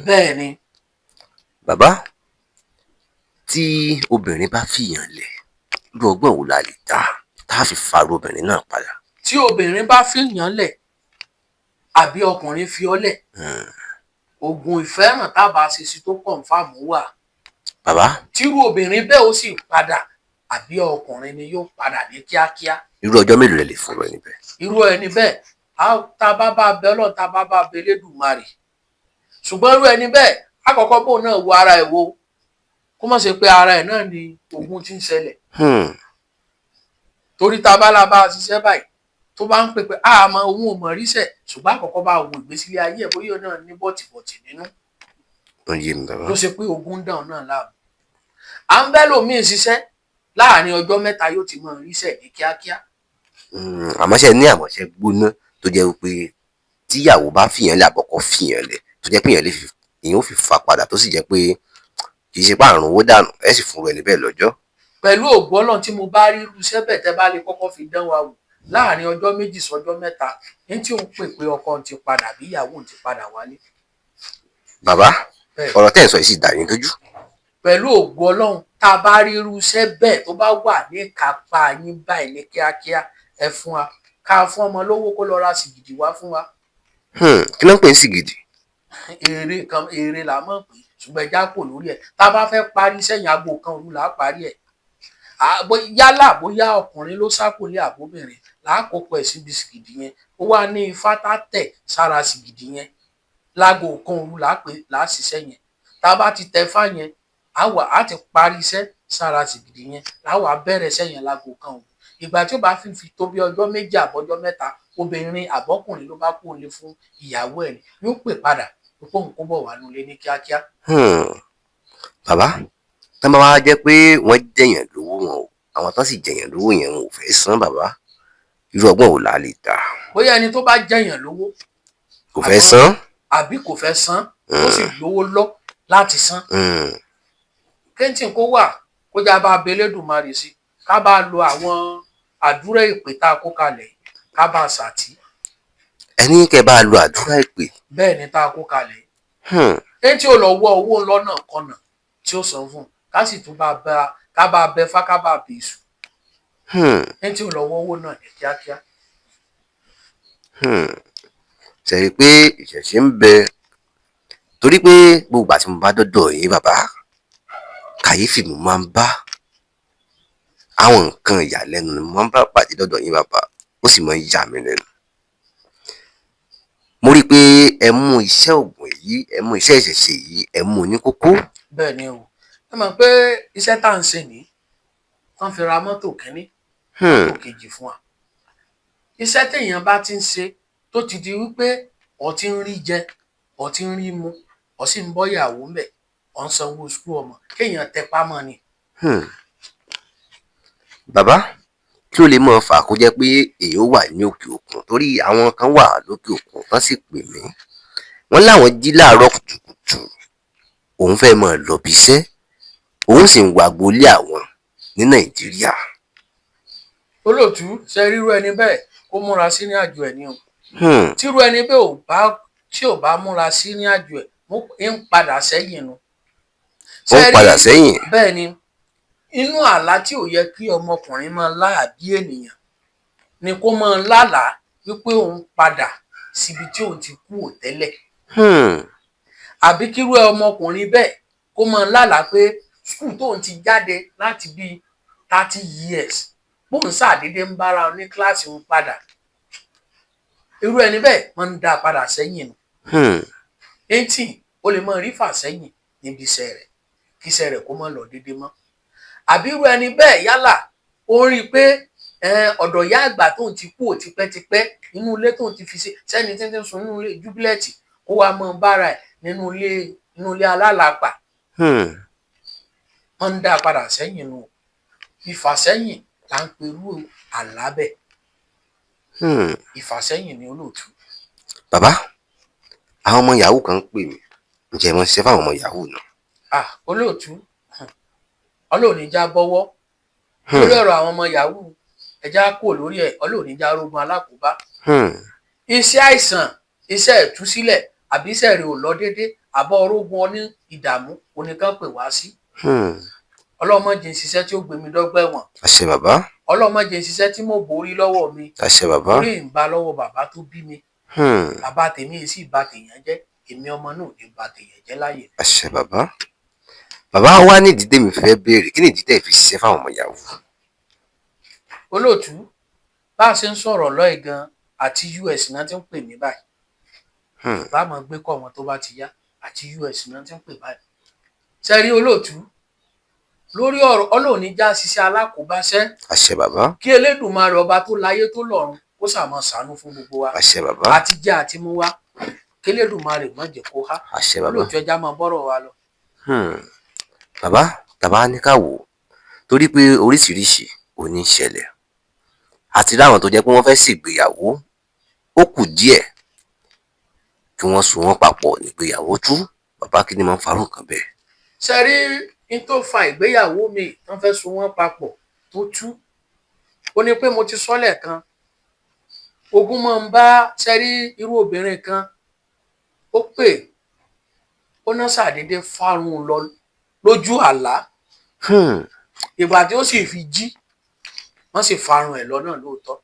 Speaker 1: bẹ́ẹ̀ ni.
Speaker 2: bàbá tí obìnrin bá fìyàn lẹ̀ irú ọgbọ́n wo la lè dá tá a fi farú obìnrin náà padà.
Speaker 1: tí obìnrin bá fìyàn lẹ̀ àbí ọkùnrin fi ọ́ lẹ̀ oògùn ìfẹ́ràn tábà ṣe sí tó kọ̀ǹfàmù wà.
Speaker 2: bàbá
Speaker 1: tírú obìnrin bẹ́ẹ̀ ó sì padà àbí ọkùnrin ni yóò padà ní kíákíá.
Speaker 2: irú ọjọ́ mélòó lẹ lè fún ẹni bẹ́ẹ̀.
Speaker 1: irú ẹni bẹ́ẹ̀ tá a bá bá bẹ Ọlọ́run tá a bá bá bẹ Elédùmarè ṣùgbọ́n irú ẹni bẹ́ẹ̀ àkọ́kọ́ bóun náà wo ara ẹ̀ wo kó má ṣe pé ara ẹ̀ náà ni ogun ti ń ṣẹlẹ̀. torí tá a bá la bá a ṣiṣẹ́ báyìí tó bá ń pè pé àmọ́ òun ò mọ̀ ríṣẹ̀ ṣùgbọ́n àkọ́kọ́ bá wo ìgbésílẹ̀ ayé ẹ̀ bóyá náà ní bọ̀tìbọ̀tì nínú. ló ṣe pé ogun dàn náà láàmú. à ń bẹ́ lòmíì ṣiṣẹ́ láàrin ọjọ́ mẹ́ta yóò ti mọ̀ ríṣẹ̀ ní kíákíá.
Speaker 2: àmọ́ṣẹ́ ní àmọ́ṣẹ́ gbóná tó jẹ́ pé tíyàwó bá fìyàn lẹ̀ àbọ̀kọ́ fìyàn lẹ̀ tó tó jẹ́ pé èèyàn ó fi fà padà tó sì jẹ́ pé kì í ṣe pààrùn owó dànù ẹ sì fún ẹni bẹ́ẹ̀ lọ́jọ́.
Speaker 1: pẹ̀lú ògo Ọlọ́run tí mo bá rí irú iṣẹ́ bẹ́ẹ̀ tẹ́ bá lè kọ́kọ́ fi dán wa wò láàrin ọjọ́ méjì sọ́jọ́ mẹ́ta ní tí òun pè pé ọkọ ti padà bí ìyàwó ti padà wálé.
Speaker 2: bàbá ọ̀rọ̀ tẹ́ ẹ̀ sọ yìí sì dá yín lójú.
Speaker 1: pẹ̀lú ògo Ọlọ́run tá a bá rí irú iṣẹ́ bẹ́ẹ̀ tó bá wà ní kápá yín báyìí ní kíákíá ẹ fún wa ká fún ọmọ lówó kó lọ ra sìgìdì wá fún wa.
Speaker 2: kí ló ń pè ní sìgìdì?
Speaker 1: èrè là mọ̀ pé ṣùgbọ́n ẹja kò lórí ẹ̀ tá a bá fẹ́ parí iṣẹ́ yẹn aago kan òru là á parí ẹ̀. yálà bóyá ọkùnrin ló sákòlé àbóbìnrin láàkókò ẹ̀ síbi sìgìdì yẹn ó wá ní ifá tá tẹ̀ sára sìgìdì yẹn láago kan òru là á ṣiṣẹ́ yẹn tá a bá ti tẹ fá yẹn á ti parí iṣẹ́ sára sìgìdì yẹn láwa bẹ̀rẹ̀ iṣẹ́ yẹn láago kan òru ìgbà tí ó bá fi tó bí ọjọ́ méjì àbọ̀jọ́ mẹ́ta obìnrin àbọ́kùnrin ló bá kó lè fún ìyàwó ẹ̀ yóò pè padà pé òun kó bọ̀ wá nulẹ̀ ní kíákíá.
Speaker 2: bàbá tán bá wá jẹ́ pé wọ́n jẹ̀yàn lówó wọn o àwọn tán sì jẹ̀yàn lówó yẹn wọn ò fẹ́ san bàbá irú ọgbọ́n ò là lè ta.
Speaker 1: bóyá ẹni tó bá jẹ̀yàn lówó
Speaker 2: kò fẹ́ san
Speaker 1: àbí kò fẹ́ san ó sì lówó lọ láti san. kẹ́ńtìn kó wà kó já bá Elédùmarè sí ká bá lo àwọn àdúrà ìpè tá a kó kalẹ̀ ká bá a ṣàtì.
Speaker 2: ẹni kẹ́ bá lo àdúrà ìpè.
Speaker 1: bẹ́ẹ̀ ni tá a kó kalẹ̀. ẹni tí ó lọ wọ owó lọ́nà kọ́nà tí ó san fún ká sì tún ká bá bẹ fá ká bá bẹ èṣù. ẹni tí ó lọ wọ owó náà ní kíákíá.
Speaker 2: ṣẹ̀rí pé ìṣẹ̀ṣe ń bẹ torí pé gbogbo àti mo bá dọ́dọ̀ yín bàbá kàyéfì mo máa ń bá àwọn nǹkan ìyàlẹ́nu ni mo máa ń bá pàdé dọ́dọ̀ yín bàbá ó sì máa ń yà mí lẹ́nu. mo rí i pé ẹ mú iṣẹ́ ògùn yìí ẹ mú iṣẹ́ ìṣẹ̀ṣe yìí ẹ mú ní kókó.
Speaker 1: bẹ́ẹ̀ ni o ẹ mọ̀ pé iṣẹ́ tá à ń ṣe ní wọ́n fi ra mọ́tò kínní mọ́tò kejì fún wa. iṣẹ́ téèyàn bá ti ń ṣe tó ti di wípé ó ti ń rí jẹ ó ti ń rí mu ó sì ń bọ́ ìyàwó ń bẹ̀ ó ń sanwó sùkúù ọmọ kéèyàn tẹpá mọ́ ni.
Speaker 2: bàbá kí ló lè mọ fà kó jẹ́ pé èèyàn wà ní òkè òkun torí àwọn kan wà lókè òkun wọ́n sì pè mí wọ́n láwọn jí láàárọ̀ kùtùkùtù òun fẹ́ mọ lọ́bi iṣẹ́ òun sì ń wá gbolé àwọn ní Nàìjíríà.
Speaker 1: olóòtú ṣe rírú ẹni bẹ́ẹ̀ kó múra sí ní àjò ẹ̀ ní o tírú ẹni bẹ́ẹ̀ tí ò bá múra sí ní àjò ẹ̀ ń padà sẹ́yìn nu.
Speaker 2: ó ń padà sẹ́yìn.
Speaker 1: bẹ́ẹ̀ ni inú àlá tí ò yẹ kí ọmọkùnrin máa lá àbí ènìyàn ni kó máa lálàá wípé òun padà síbi tí òun ti kú ò tẹ́lẹ̀. àbí kírú ọmọkùnrin bẹ́ẹ̀ kó máa lálàá pé skul tóun ti jáde láti bíi 30 years bóun ṣàdédé ń bára ní kíláàsì òun padà irú ẹni bẹ́ẹ̀ máa ń dá a padà sẹ́yìn nù. 18 ó lè máa rí fà sẹ́yìn níbi iṣẹ́ rẹ̀ kí iṣẹ́ rẹ̀ kó má lọ déédéé mọ́. àbí irú ẹni bẹ́ẹ̀ yálà ó rí i pé ọ̀dọ̀ ìyá àgbà tóun ti kú ò tipẹ́tipẹ́ nínú ilé tóun ti fi ṣe sẹ́ni tí ń sun nínú ilé júbílẹ̀tì kó wá mọ́ bára ẹ̀ nínú ilé alálàpà. wọ́n ń dá a padà sẹ́yìn nù ìfàsẹ́yìn là ń perú àlábẹ̀. ìfàsẹ́yìn ni olóòtú.
Speaker 2: bàbá àwọn ọmọ yahoo kan ń pè mí ǹjẹ́ mo ṣiṣẹ́ fáwọn ọmọ yahoo náà.
Speaker 1: olóòtú ọlọ́ọ̀ni já bọ́wọ́ lórí ọ̀rọ̀ àwọn ọmọ yahoo ẹja kò lórí ẹ̀ ọlọ́ọ̀ni já rógun alákòóbá. iṣẹ́ àìsàn iṣẹ́ ìtúsílẹ̀ àbí iṣẹ́ rẹ̀ ò lọ déédé àbọ̀ orógun ọní ìdààmú oníkan pè wá sí. ọlọ́mọdé ń ṣiṣẹ́ tí ó gbé mi dọ́gbẹ́ wọn.
Speaker 2: àṣẹ bàbá.
Speaker 1: ọlọ́mọdé ń ṣiṣẹ́ tí mo borí lọ́wọ́ mi.
Speaker 2: àṣẹ bàbá.
Speaker 1: orí ń bá lọ́wọ́ bàbá tó bí mi. bàbá tèmi yìí sì bà tèèyàn jẹ́ èmi ọmọ náà ní bà tèèyàn jẹ́ láyè.
Speaker 2: àṣẹ bàbá. bàbá wa nídìí tèmi fẹ́ béèrè kí nìdí tẹ̀ fi ṣiṣẹ́ fáwọn ọmọ yahoo.
Speaker 1: olóòtú bá a ṣe ń sọ̀rọ̀ lọ́ọ̀ gan àti US náà ti ń pè mí báyìí. bá a máa gbé kọ́ wọn tó bá ti yá àti US náà ti ń pè báyìí. sẹ́rí olóòtú lórí ọ̀rọ̀ ọlọ́ọ̀ni já ṣiṣẹ́ alákòóbáṣẹ́.
Speaker 2: àṣẹ bàbá.
Speaker 1: kí Elédùmarè ọba tó láyé tó lọ́run kó sàmọ́ ṣàánú fún gbogbo wa.
Speaker 2: àṣẹ bàbá.
Speaker 1: àti jẹ́ àti mú wa kí Elédùmarè má jẹ́ kó há.
Speaker 2: àṣẹ bàbá.
Speaker 1: olóòtú ẹja máa bọ́rọ̀ wa lọ.
Speaker 2: bàbá tàbá ní ká wò ó torí pé oríṣiríṣi ò ní ṣẹlẹ̀ àti láwọn tó jẹ́ pé wọ́n fẹ́ ṣègbéyàwó ó kù díẹ̀ kí wọ́n so wọ́n papọ̀ nígbéyàwó tú. Bàbá kí ni máa ń farú nǹkan bẹ́ẹ̀?
Speaker 1: ṣe rí n tó fa ìgbéyàwó mi wọ́n fẹ́ so wọ́n papọ̀ tó tú ó ní pé mo ti sọ lẹ́ẹ̀kan ogun máa ń bá ṣe rí irú obìnrin kan ó pè ó ná ṣàdédé fárun lọ lójú àlá ìgbà tí ó sì fi jí wọ́n sì fárun ẹ̀ lọ́nà lóòótọ́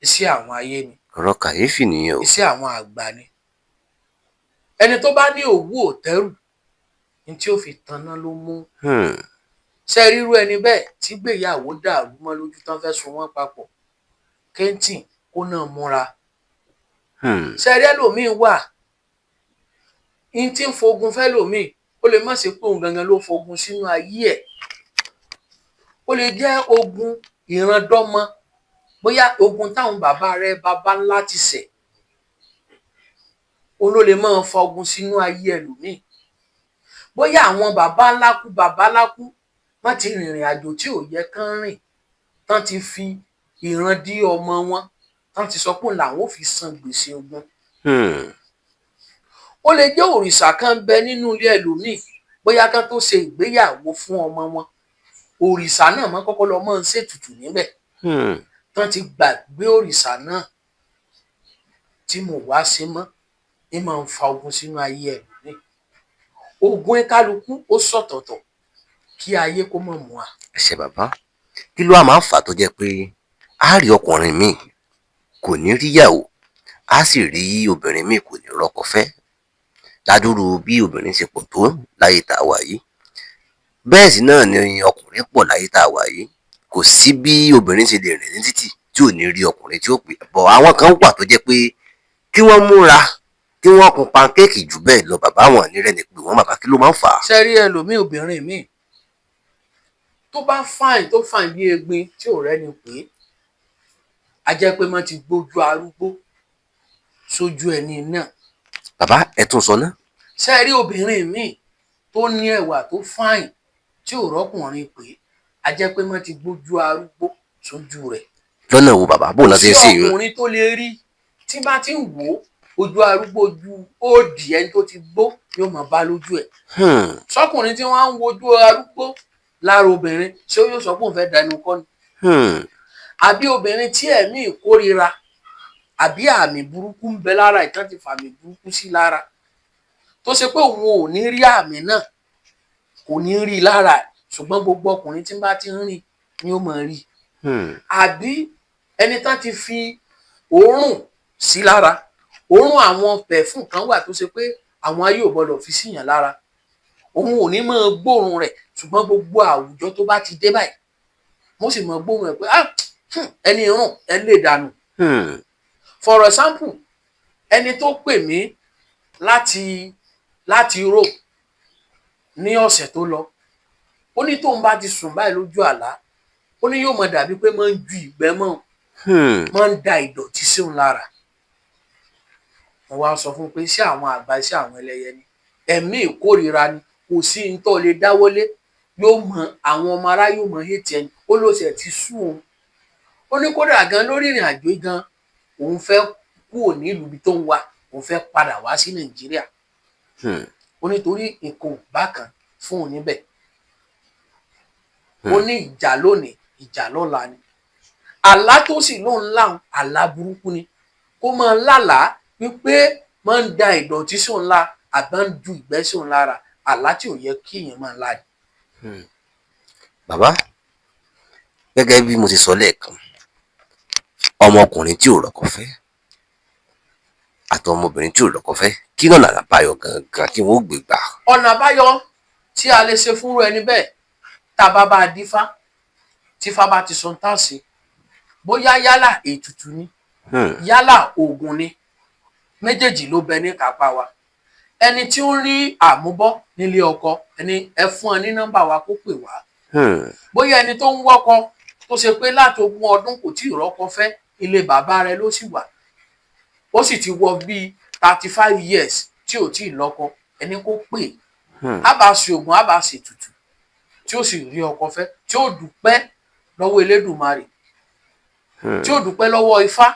Speaker 1: iṣẹ́ àwọn ayé ni
Speaker 2: ọ̀rọ̀ kàyéfì nìyẹn o.
Speaker 1: iṣẹ́ àwọn àgbà ni ẹni tó bá ní òwú òtẹ́rù ní tí ó fi tanná ló mú ṣe ríru ẹni bẹ́ẹ̀ tí gbéyàwó dàrú mọ́ lójú tán fẹ́ so wọ́n papọ̀ kẹ́ńtì kó náà múra ṣe rí ẹlòmíín wà ní tí ń fogun fẹ́ lòmíín ó lè má ṣe pé òun gangan ló fogun sínú ayé ẹ̀ ó lè jẹ́ ogun ìrandọ́mọ bóyá ogun táwọn bàbá rẹ̀ bàbá ńlá ti ṣẹ̀ ó ló lè máa fa ogun sínú ayé ẹlòmíín bóyá àwọn bàbá ńlá kú wọ́n ti rìnrìn àjò tí ò yẹ kán rìn tán ti fi ìran dí ọmọ wọn tán ti sọ pé làwọn ò fi san gbèsè ogun ó lè jẹ́ òrìṣà kan bẹ nínú ilé ẹlòmíín bóyá kán tó ṣe ìgbéyàwó fún ọmọ wọn òrìṣà náà mọ́ kọ́kọ́ lọ máa ń ṣètùtù níbẹ̀ tán ti gbàgbé òrìṣà náà tí mo wá ṣe mọ́ ní máa ń fa ogun sínú ayé ẹlòmíín ogun kálukú ó sọ̀tọ̀tọ̀ kí ayé kó mọ̀ mú wa.
Speaker 2: ẹ ṣé bàbá kí ló máa ń fà tó jẹ́ pé a rí ọkùnrin míì kò ní ríyàwó a sì rí obìnrin míì kò ní rọ́kọ fẹ́ ládùúrú bí obìnrin ṣe pọ̀ tó láyé tá a wà yìí bẹ́ẹ̀ sì náà ni ọkùnrin pọ̀ láyé tá a wà yìí kò sí bí obìnrin ṣe lè rìn ní títì tí ò ní rí ọkùnrin tí ó pè bọ̀ àwọn kan wà tó jẹ́ pé kí wọ́n múra kí wọ́n kun pankéèkì jù bẹ́ẹ̀ lọ bàbá wọn ní rẹ́ni pé wọ́n bàbá kí ló máa ń fà á.
Speaker 1: ṣe rí ẹlòmíì obìnrin míì tó bá fàìn tó fàìn bí egbin tí ò rẹ́ni pé a jẹ́ pé wọ́n ti gbójú arúgbó sójú ẹni náà.
Speaker 2: bàbá ẹ tún sọ ná.
Speaker 1: ṣe rí obìnrin míì tó ní ẹwà tó fàìn tí ò rọ́kùnrin pé a jẹ́ pé wọ́n ti gbójú arúgbó sójú rẹ̀.
Speaker 2: lọ́nà wo bàbá bò náà ṣe é sí
Speaker 1: sí ọkùnrin tó lè rí tí bá ti ń wò ó ojú arúgbó ojú òdì ẹni tó ti gbó yóò máa bá lójú ẹ̀. sọkùnrin tí wọ́n á ń wojú arúgbó lára obìnrin ṣé yóò sọ pé òun fẹ́ dẹnu kọ́ ni. àbí obìnrin tí ẹ̀mí ìkórira àbí àmì burúkú ń bẹ lára ìtàn ti fàmì burúkú sí lára tó ṣe pé òun ò ní rí àmì náà kò ní rí lára ṣùgbọ́n gbogbo ọkùnrin tí bá ti ń rìn ni ó máa rí. àbí ẹni tán ti fi òórùn sí lára òórùn àwọn pẹ̀fún kan wà tó ṣe pé àwọn ayé ò gbọdọ̀ fi síyàn lára òun ò ní máa gbóòórùn rẹ̀ ṣùgbọ́n gbogbo àwùjọ tó bá ti dé báyìí mo sì máa gbóòórùn rẹ̀ pé ẹni rùn ẹ lè dànù. for example ẹni tó pè mí láti Europe ní ọ̀sẹ̀ tó lọ ó ní tóun bá ti sùn báyìí lójú àlá ó ní yóò máa dàbí pé máa ń ju ìgbẹ́ mọ́ máa ń da ìdọ̀tí sí òun lára. mo wá sọ fún un pé iṣẹ́ àwọn àgbà iṣẹ́ àwọn ẹlẹ́yẹ ni ẹ̀mí ìkórìíra ni kò sí ní tó lè dáwọ́lé yóò mọ àwọn ọmọ ará yóò mọ hétí ẹni ó ló ṣe ti sú òun ó ní kódà gan lórí ìrìn àjò gan òun fẹ́ kúrò nílùú ibi tó ń wà òun fẹ́ padà wá sí Nàìjíríà ó nítorí nǹkan bákan fún òun níbẹ̀ ó ní ìjà lónìí ìjà lọ́la ni àlá tó sì lóun láwọn àlá burúkú ni kó máa lálàá wípé máa ń da ìdọ̀tí sí òun la àbá ń ju ìgbẹ́ sí òun lára àlá tí ò yẹ kí èèyàn máa lá ni.
Speaker 2: bàbá gẹ́gẹ́ bí mo ti sọ lẹ́ẹ̀kan ọmọkùnrin tí ò rọ́kọ fẹ́ àti ọmọbìnrin tí ò rọ́kọ fẹ́ kí náà nàrà báyọ gangan kí wọ́n gbé gbà.
Speaker 1: ọ̀nà àbáyọ tí a lè ṣe fúnrú ẹni bẹ́ẹ̀ tá a bá bá a dífá tífá bá ti sọ tá a ṣe bóyá yálà ètùtù ni yálà oògùn ni méjèèjì ló bẹ ní kápá wa ẹni tí ó ń rí àmúbọ́ nílé ọkọ ẹni ẹ fún ọ ní nọ́mbà wa kó pè wá bóyá ẹni tó ń wọ́kọ tó ṣe pé láti 20 ọdún kò tí ì rọ́kọ fẹ́ ilé bàbá rẹ̀ ló sì wà ó sì ti wọ bíi 35 years tí ò tí ì lọ́kọ ẹni kó pè á bá ṣe oògùn á bá ṣe ètùtù tí ó sì rí ọkọ fẹ́ tí ó dúpẹ́ lọ́wọ́ Elédùmarè tí ó dúpẹ́ lọ́wọ́ Ifá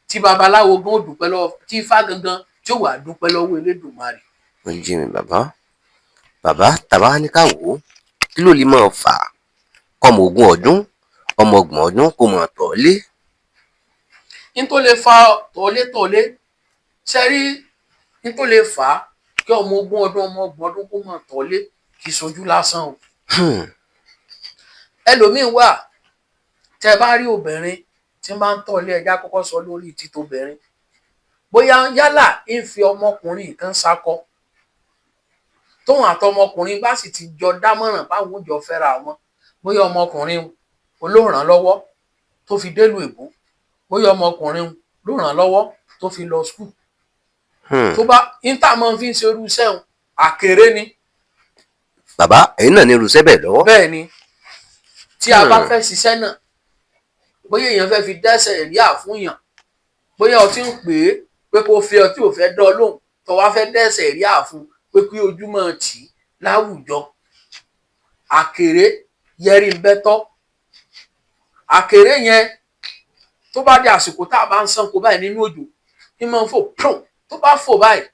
Speaker 1: tí babaláwo gan ó dúpẹ́ lọ́wọ́ tí Ifá gangan tí ó wà dúpẹ́ lọ́wọ́ Elédùmarè.
Speaker 2: ó yé mi bàbá tàbá ní ká wò ó kí ló lè máa fà á kọ́mọ 20 ọdún ọmọ 30 ọdún kó máa tọ̀ lé.
Speaker 1: ní tó lè fa tọ̀lé ṣe rí ní tó lè fà á kí ọmọ 20 ọdún ọmọ 30 ọdún kó máa tọ̀lé kì í ṣojú lásán o. ẹlòmíín wà tẹ bá rí obìnrin tí máa ń tọ̀lé ẹja kọ́kọ́ sọ lórí títóbìnrin bóyá yálà ń fi ọmọkùnrin kan ṣakọ tóun àtọmọkùnrin bá sì ti jọ dámọ̀ràn báwọn jọ fẹ́ra wọn bóyá ọmọkùnrin ló ràn lọ́wọ́ tó fi délùú èbó bóyá ọmọkùnrin ló ràn lọ́wọ́ tó fi lọ skul tó bá intanet fi ń ṣe irú iṣẹ́ òun àkèré ni.
Speaker 2: bàbá ẹ̀yin náà ní irú iṣẹ́ bẹ́ẹ̀ lọ́wọ́.
Speaker 1: bẹ́ẹ̀ ni tí a bá fẹ́ ṣiṣẹ́ náà bóyá èèyàn fẹ́ fi dẹ́sẹ̀ rí àfúnyàn bóyá o ti ń pè é pé kó fi ọtí ò fẹ́ dán lóhùn tó wá fẹ́ dẹ́sẹ̀ rí àfún pé kí ojúmọ́ tì í láwùjọ àkèré yẹrí ń bẹ́tọ́ àkèré yẹn tó bá di àsìkò tá a bá ń sanko báyìí nínú òjò ní máa ń fò pọ́n tó bá fò báyìí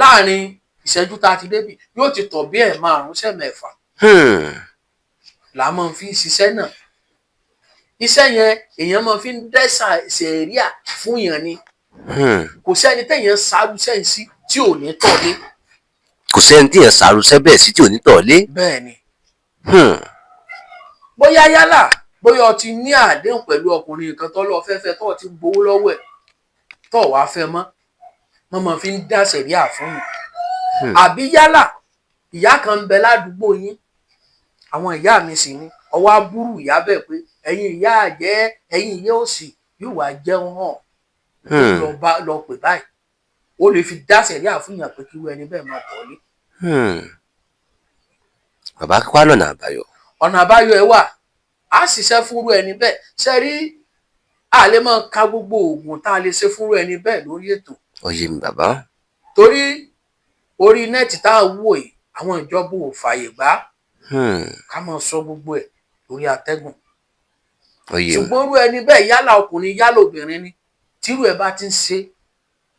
Speaker 1: láàrin ìṣẹ́jú tá a ti débi yóò ti tọ̀ bí 5 sí 6 là máa fi ń ṣiṣẹ́ náà iṣẹ́ yẹn èèyàn máa fi ń dẹ́sà ṣẹ̀ríà fún yàn ni kò sẹ́ni téèyàn ṣàrú sẹ́yìn sí tí ò ní tọ̀lé.
Speaker 2: kò sẹ́ni téèyàn ṣàrú sẹ́bẹ̀ sí tí ò ní tọ̀lé.
Speaker 1: bẹ́ẹ̀ ni bóyá yálà bóyá o ti ní àdéhùn pẹ̀lú ọkùnrin kan tó lọ fẹ́fẹ́ tó ti gbowó lọ́wọ́ ẹ̀ tó wàá fẹ́ mọ́ máa fi ń dá ṣẹ̀ríà fún yàn àbí yálà ìyá kan ń bẹ ládùúgbò yín àwọn ìyá mi sì ni ọwọ́ aburú ìyá bẹ́ẹ̀ pé ẹ̀yin ìyá àjẹ́ ẹ̀yin ìyá òsì yóò wá jẹun hàn lọ pè báyìí ó lè fi dá ṣẹ̀ríà fún yàn pé kí irú ẹni bẹ́ẹ̀ máa tọ̀lé.
Speaker 2: bàbá wá lọ́nà àbáyọ.
Speaker 1: ọ̀nà àbáyọ ẹ wà á ṣiṣẹ́ fúnrú ẹni bẹ́ẹ̀ ṣe rí a lè máa ka gbogbo oògùn tá a lè ṣe fúnrú ẹni bẹ́ẹ̀ lórí ètò.
Speaker 2: ó yé mi bàbá.
Speaker 1: torí orí nẹ́ẹ̀tì tá a wò yìí àwọn ìjọba ò fààyè gbà ká máa sọ gbogbo ẹ̀ lórí atẹ́gùn. ṣùgbọ́n irú ẹni bẹ́ẹ̀ yálà ọkùnrin yálà obìnrin ni tírú ẹ bá ti ń ṣe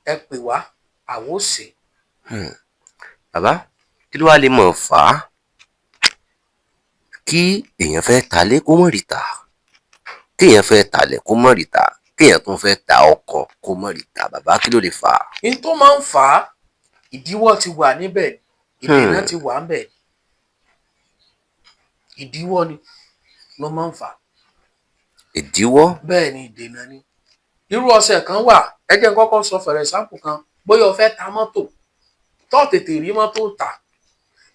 Speaker 1: ẹ pè wá àwo ṣe.
Speaker 2: bàbá kí ló wá lè mọ̀ fà á kí èèyàn fẹ́ talé kó mọ̀ rí ta kí èèyàn fẹ́ talẹ̀ kó mọ̀ rí ta kí èèyàn tún fẹ́ ta ọkọ̀ kó mọ̀ rí ta bàbá kí ló lè fà á.
Speaker 1: n tó máa ń fà á ìdíwọ́ ti wà níbẹ̀ ìdènà ti wà ń bẹ̀ ìdíwọ́ ni ló máa ń fà á.
Speaker 2: ìdíwọ́.
Speaker 1: bẹ́ẹ̀ ni ìdènà ni irú ọ̀sẹ̀ kan wà ẹ jẹ́ n kọ́kọ́ sọ fẹ̀rẹ̀ sáàpù kan bóyá o fẹ́ ta mọ́tò tó tètè rí mọ́tò tà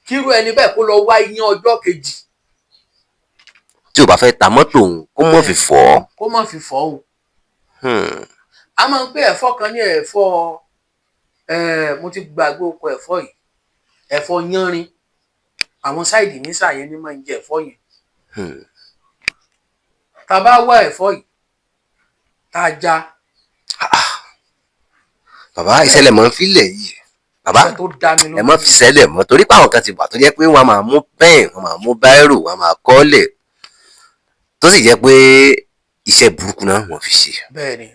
Speaker 1: kírú ẹni bẹ́ẹ̀ kó lọ wá iyán ọjọ́ kejì.
Speaker 2: tí o bá fẹ́ ta mọ́tò òun kó mọ̀ fi fọ́.
Speaker 1: kó mọ̀ fi fọ́ o. a máa ń pè ẹ̀fọ́ kan ní ẹ̀fọ́ mo ti gbàgbé oko ẹ̀fọ́ yìí ẹ̀fọ́ yánrin àwọn sáìdì nísàyẹn ni máa ń jẹ ẹ̀fọ́ yẹn. tá a bá wá ẹ̀fọ́ yìí tá a já.
Speaker 2: bàbá ìṣẹ̀lẹ̀ mọ́ ń filẹ̀ yìí bàbá ẹ mọ́ fi ṣẹlẹ̀ mọ́ torí pé àwọn kan ti wà tó jẹ́ pé wọ́n máa mú pẹ́ẹ̀n wọ́n máa mú báírò wọ́n máa kọ́lẹ̀ tó sì jẹ́ pé iṣẹ́ burúkú náà wọ́n fi ṣe.
Speaker 1: bẹ́ẹ̀ni.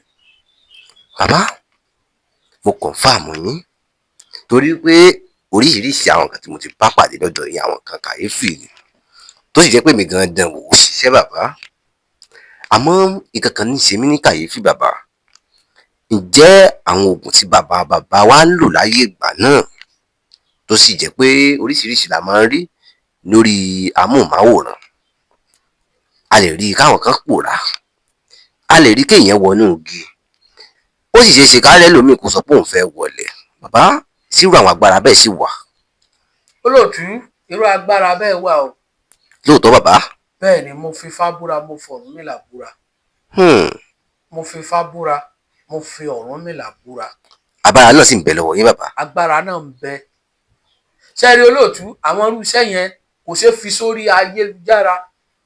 Speaker 2: bàbá mo kọ̀ǹfàmù yín torí pé oríṣiríṣi àwọn kan tí mo ti bá pàdé lọ́dọ̀ yìí àwọn kan kàyéfì ni tó sì jẹ́ pé mi gan dán wò ó ṣiṣẹ́ bàbá àmọ́ ìkankan ní ṣe mí ní kàyéfì bàbá ǹjẹ́ àwọn oògùn tí bàbá wa ń lò láyé ìgbà náà tó sì jẹ́ pé oríṣiríṣi la máa ń rí lórí amóhùnmáwòrán a lè rí káwọn kan pòórá a lè rí kéèyàn wọnú igi ó sì ṣeé ṣe kálẹ̀ lómi kó sọ pé òun fẹ́ wọlé bàbá sírú àwọn agbára bẹ́ẹ̀ sì wà.
Speaker 1: olóòtú irú agbára bẹ́ẹ̀ wà o.
Speaker 2: lóòótọ́ bàbá.
Speaker 1: bẹ́ẹ̀ ni mo fi Ifá búra mo fọ̀rúnmìlà búra. mo fi Ifá búra mo fi Ọ̀rúnmìlà búra.
Speaker 2: agbára náà sì ń bẹ lọ́wọ́ yín bàbá.
Speaker 1: agbára náà ń bẹ. sẹ́ẹ̀rí olóòtú àwọn irú iṣẹ́ yẹn kò ṣeé fi sórí ayélujára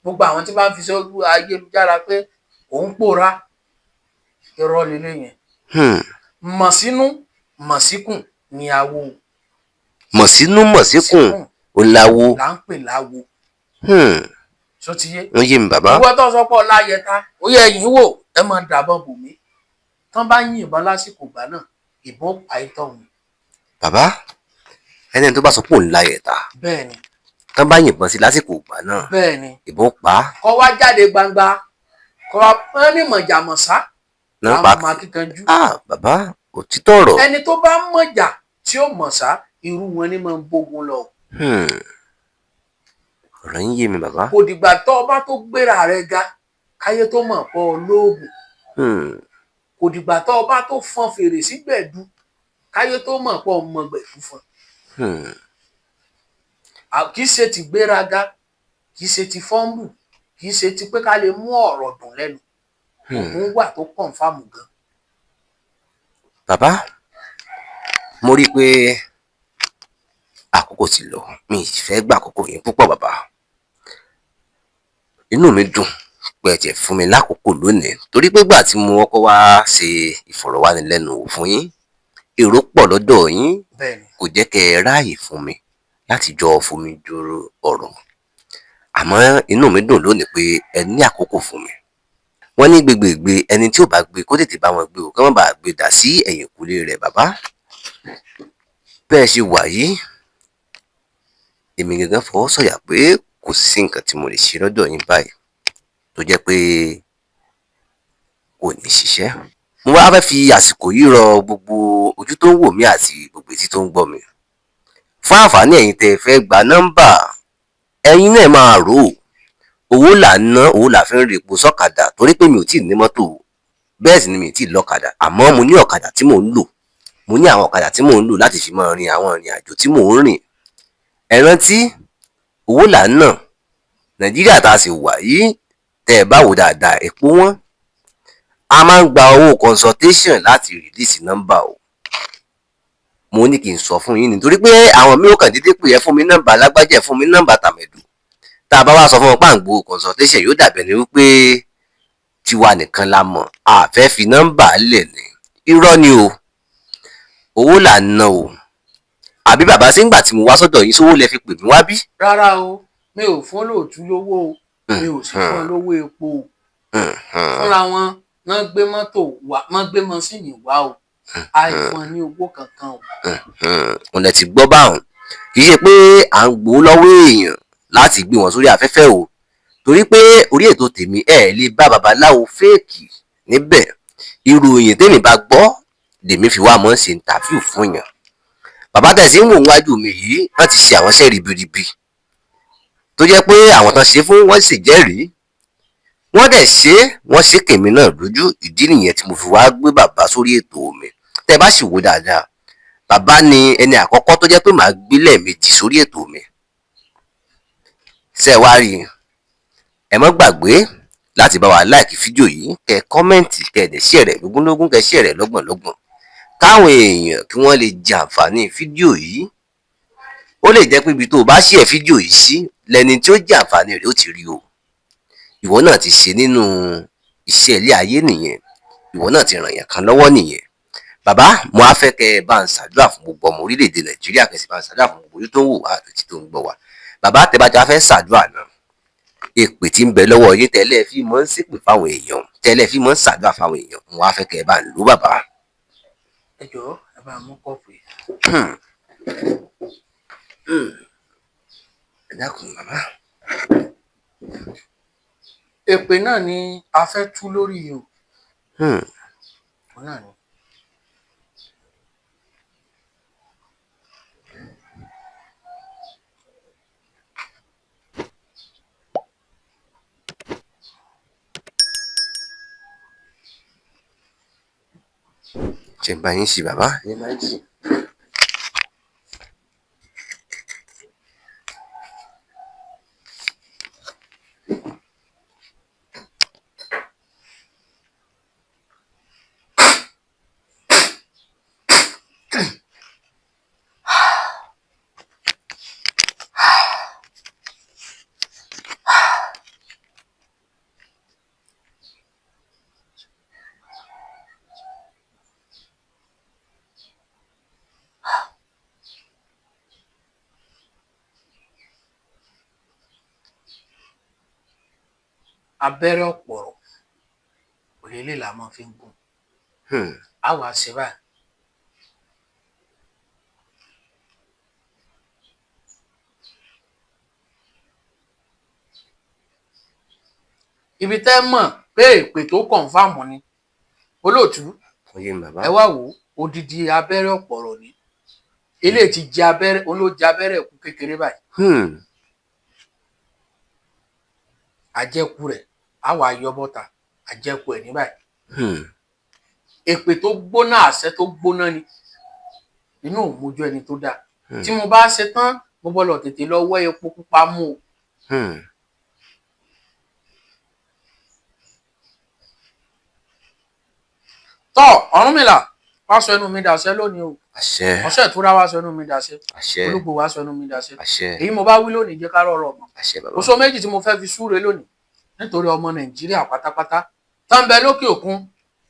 Speaker 1: gbogbo àwọn tí bá ń fi sórí ayélujára pé òun pòórá irọ́ lélẹ̀ yẹn. mọ̀ sínú mọ̀ síkùn ni awo.
Speaker 2: mọ̀ sínú mọ̀ síkùn ò láwo.
Speaker 1: là ń pè láwo. sọ ti yé.
Speaker 2: ó yé mi bàbá.
Speaker 1: ìwọ tó sọ pé ọláyẹta ó yẹ ẹ̀yìn wò ẹ máa dàbọn bò mí tán bá yìnbọn lásìkò gbà náà ìbọn pa ìtọ̀hún.
Speaker 2: bàbá ẹni tó bá sọ pé òun la ẹ̀ta
Speaker 1: bẹ́ẹ̀ ni.
Speaker 2: tán bá yìnbọn sí lásìkò ìgbà náà
Speaker 1: bẹ́ẹ̀ ni.
Speaker 2: ìbọn pa á.
Speaker 1: kọ́ wá jáde gbangba kọ́ wá pọ́n ní mọ̀jàmọ̀sá
Speaker 2: náà
Speaker 1: máa kíkanjú.
Speaker 2: bàbá òtítọ́ ọ̀rọ̀.
Speaker 1: ẹni tó bá mọ̀jà tí ó mọ̀sá irú wọn ni máa ń bógun lọ.
Speaker 2: ọ̀rọ̀ yín yé mi bàbá.
Speaker 1: kò dìgbà tó o bá tó gbéra rẹ ga káyé tó mọ̀ pọ̀ lóògùn. kò dìgbà tó o bá tó fọn fèrè sí gbẹ̀du káyé tó mọ̀ pọ̀ mọ gbẹ̀du fún. kì í ṣe ti gbéraga kì í ṣe ti fọ́nbù kì í ṣe ti pé ká lè mú ọ̀rọ̀ dùn lẹ́nu. òun wà tó kọ̀ǹfàmù gan.
Speaker 2: bàbá mo rí i pé àkókò ti lọ mi ì fẹ́ gbà àkókò yẹn púpọ̀ bàbá. inú mi dùn pé ẹ tiẹ̀ fún mi lákòókò lónìí torí pé gbà tí mo kọ́kọ́ wá ṣe ìfọ̀rọ̀wánilẹ́nuwò fún yín èrò pọ̀ lọ́dọ̀ yín kò jẹ́ kẹ́ ẹ ráàyè fún mi láti jọ fomi joro ọ̀rọ̀ àmọ́ inú mi dùn lónìí pé ẹ ní àkókò fún mi. wọ́n ní gbégbègbè ẹni tí ò bá gbé kó tètè bá wọn gbé o kí wọ́n bá gbé dà sí ẹ̀yìnkùlé rẹ̀ bàbá. bẹ́ẹ̀ ṣe wà yìí èmi gangan fọwọ́ sọ̀yà pé kò sí nǹkan tí mo lè ṣe lọ́dọ̀ yín báyìí tó jẹ́ pé kò ní ṣiṣẹ́. mo wá fẹ́ fi àsìkò yìí rọ gbogbo ojú tó ń wò mí àti gbogbo etí tó ń gbọ́ mi. fún àǹfààní ẹ̀yin tẹ́ fẹ́ gba nọ́mbà ẹ̀yin náà máa rò ó. owó là ń ná owó là fi ń rèpo sọ́kadà torí pé mi ò tí ì ní mọ́tò bẹ́ẹ̀ sì ni mi ò tí ì lọ́kadà àmọ́ mo ní ọ̀kadà tí mò ń lò mo ní àwọn ọ̀kadà tí mò ń lò láti fi máa rin àwọn ìrìn àjò tí mò ń rìn. ẹ rántí owó là ń ná nàìjíríà tá a sì wà yìí tẹ́ ẹ bá wò dáadáa epo wọn a máa ń gba owó consultation láti rìlíìsì nọ́mbà o. mo ní kí n sọ fún yín nítorí pé àwọn mi ò kàn déédéé pè ẹ fún mi nọ́mbà lágbájá fún mi nọ́mbà tàmẹ̀dù tá a bá wá sọ fún wọn pàǹgbò consultation yóò dàbẹ̀ ni wípé tiwa nìkan la mọ̀ a fẹ́ fi nọ́mbà lẹ̀ ní irọ́ ni o owó là ń ná o àbí bàbá sí ńgbà tí mo wá sọ́dọ̀ yín sówó lẹ fi pè mí wá bí.
Speaker 1: rárá o mi ò fún lóòtú lówó o mi ò sì fún lówó epo o fúnra wọn náà gbé mọ́tò wá wọ́n gbé mọ́sìnì wá o àìfọn ní owó kankan o.
Speaker 2: ọ̀nà tí gbọ́ báwọn kì í ṣe pé à ń gbowó lọ́wọ́ èèyàn láti gbé wọn sórí afẹ́fẹ́ o torí pé orí ètò tèmi ẹ̀ lè bá babaláwo fẹ́ẹ̀kì níbẹ̀ ìròyìn tèmi bá gbọ́ lèmi fi wá mọ́ ṣe ìntàfíù fún yàn. bàbá tẹ̀sí ń wò wájú mi yìí wọ́n ti ṣe àwọn iṣẹ́ ribiribi tó jẹ́ pé àwọn tán ṣe fún wọ́n sì jẹ́rìí wọ́n dẹ̀ ṣe wọ́n ṣe kèmí náà lójú ìdí nìyẹn tí mo fi wá gbé bàbá sórí ètò mi tẹ́ bá sì wò dáadáa bàbá ni ẹni àkọ́kọ́ tó jẹ́ pé màá gbé lẹ́ẹ̀mejì sórí ètò mi. ṣé ẹ wá rí ẹ mọ́ gbàgbé láti bá wa láìkì fídíò yìí kẹ́ kọ́mẹ́ǹtì kẹ́ ẹ̀ dẹ̀ ṣí ẹ̀rẹ̀ lógúnlógún kẹ́ ṣí ẹ̀rẹ̀ lọ́gbọ̀nlọ́gbọ̀n káwọn èèyàn kí wọ́n lè jẹ àǹfààní fídíò yìí. ó lè jẹ́ pé ibi tó o bá ṣí ẹ̀ fídíò yìí sí lẹni tí ó jẹ àǹfààní rẹ̀ ó ti rí o. ìwọ náà ti ṣe nínú iṣẹ́ ilé ayé nìyẹn ìwọ náà ti ràn yàn kan lọ́wọ́ nìyẹn. bàbá mo á fẹ́ kẹ́ ẹ bá ń ṣàdúrà fún gbogbo ọmọ orílẹ̀-èdè nàìjíríà kẹ́ sì bá ń ṣàdúrà fún gbogbo ojú tó ń wò wá àti tó ń gbọ́ wá. bàbá tẹ́bàjá fẹ́ ṣàdúrà náà èpè tí ń bẹ lọ́wọ́ yín tẹ́lẹ̀ fi mọ́ ń ṣépè fáwọn èèyàn tẹ́lẹ̀ fi mọ́ ń ṣàdúrà fáwọn èèyàn mo á fẹ́ kẹ́ ẹ bá ń lò bàbá.
Speaker 1: ẹ jọ̀ọ́ ẹ bá mú kọ́ọ̀pù yìí.
Speaker 2: ẹ dákun bàbá.
Speaker 1: èpè náà ni a fẹ́ tú lórí yìí o. náà ni.
Speaker 2: ṣe ń bá yín sí bàbá.
Speaker 1: abẹ́rẹ́ ọ̀pọ̀rọ̀ òlélẹ la máa fi ń gún. a wá ṣe báyìí ibi tẹ́ mọ̀ pé èpè tó kọ̀ǹfàmù ni olóòtú ẹ wá wò odidi abẹ́rẹ́ ọ̀pọ̀rọ̀ ni eléyìí ti jẹ abẹ́rẹ́ olóòjẹ abẹ́rẹ́ ẹ̀kú kékeré báyìí àjẹkù rẹ̀ á wà yọ bọ́ta àjẹkù ẹ̀ ní báyìí èpè tó gbóná àṣẹ tó gbóná ni inú òmójú ẹni tó dáa tí mo bá ṣe tán mo gbọ́dọ̀ tètè lọ wọ́ epo pupa mú o. tọ́ Ọ̀rúnmìlà wá sọ ẹnu mi dàṣẹ lónìí o ọ̀sẹ̀ ìtura wá sọ ẹnu mi dàṣẹ olúgbò wá sọ ẹnu mi dàṣẹ èyí mo bá wí lónìí jẹ́ ká rọrọ ọmọ oṣù méjì tí mo fẹ́ fi súre lónìí nítorí ọmọ Nàìjíríà pátápátá tán bẹ lókè òkun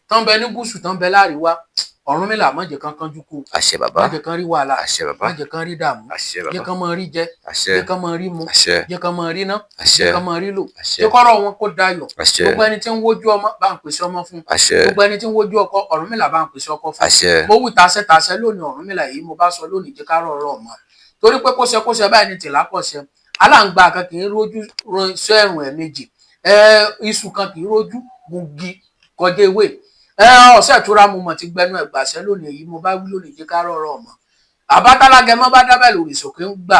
Speaker 1: tán bẹ ní gúúsù tán bẹ láríwá Ọ̀rúnmìlà má jẹ́ kan kánjú kú má jẹ́ kan rí wàhálà má jẹ́ kan rí dààmú jẹ́ kan máa rí jẹ jẹ́ kan máa rí mu jẹ́ kan máa rí ná jẹ́ kan máa rí lò jẹ́ kọ́rọ̀ wọn kó dayọ̀ gbogbo ẹni tí ń wojú ọmọ bá ń pèsè ọmọ fún gbogbo ẹni tí ń wojú ọkọ Ọ̀rúnmìlà bá ń pèsè ọkọ fún mo wí tasẹ́ lónìí Ọ̀rúnmìlà yìí mo bá sọ lónìí jẹ́ ká rọrọ ọmọ torí pé kóṣẹ báyìí ni tìlá kọ̀ṣẹ aláǹgbá kan kì í rójú sẹ́rùn ẹ̀ méjì iṣu kan kì í rójú gungi kọjá ewé ọ̀sẹ̀ ìtura mo mọ̀ ti gbẹnu ẹ̀gbàṣẹ́ lónìí èyí mo bá wí lónìí jẹ́ ká rọrọ ọmọ àbátálágẹ mọ́ bá dábẹ́ lórí ìsòkè ń gbà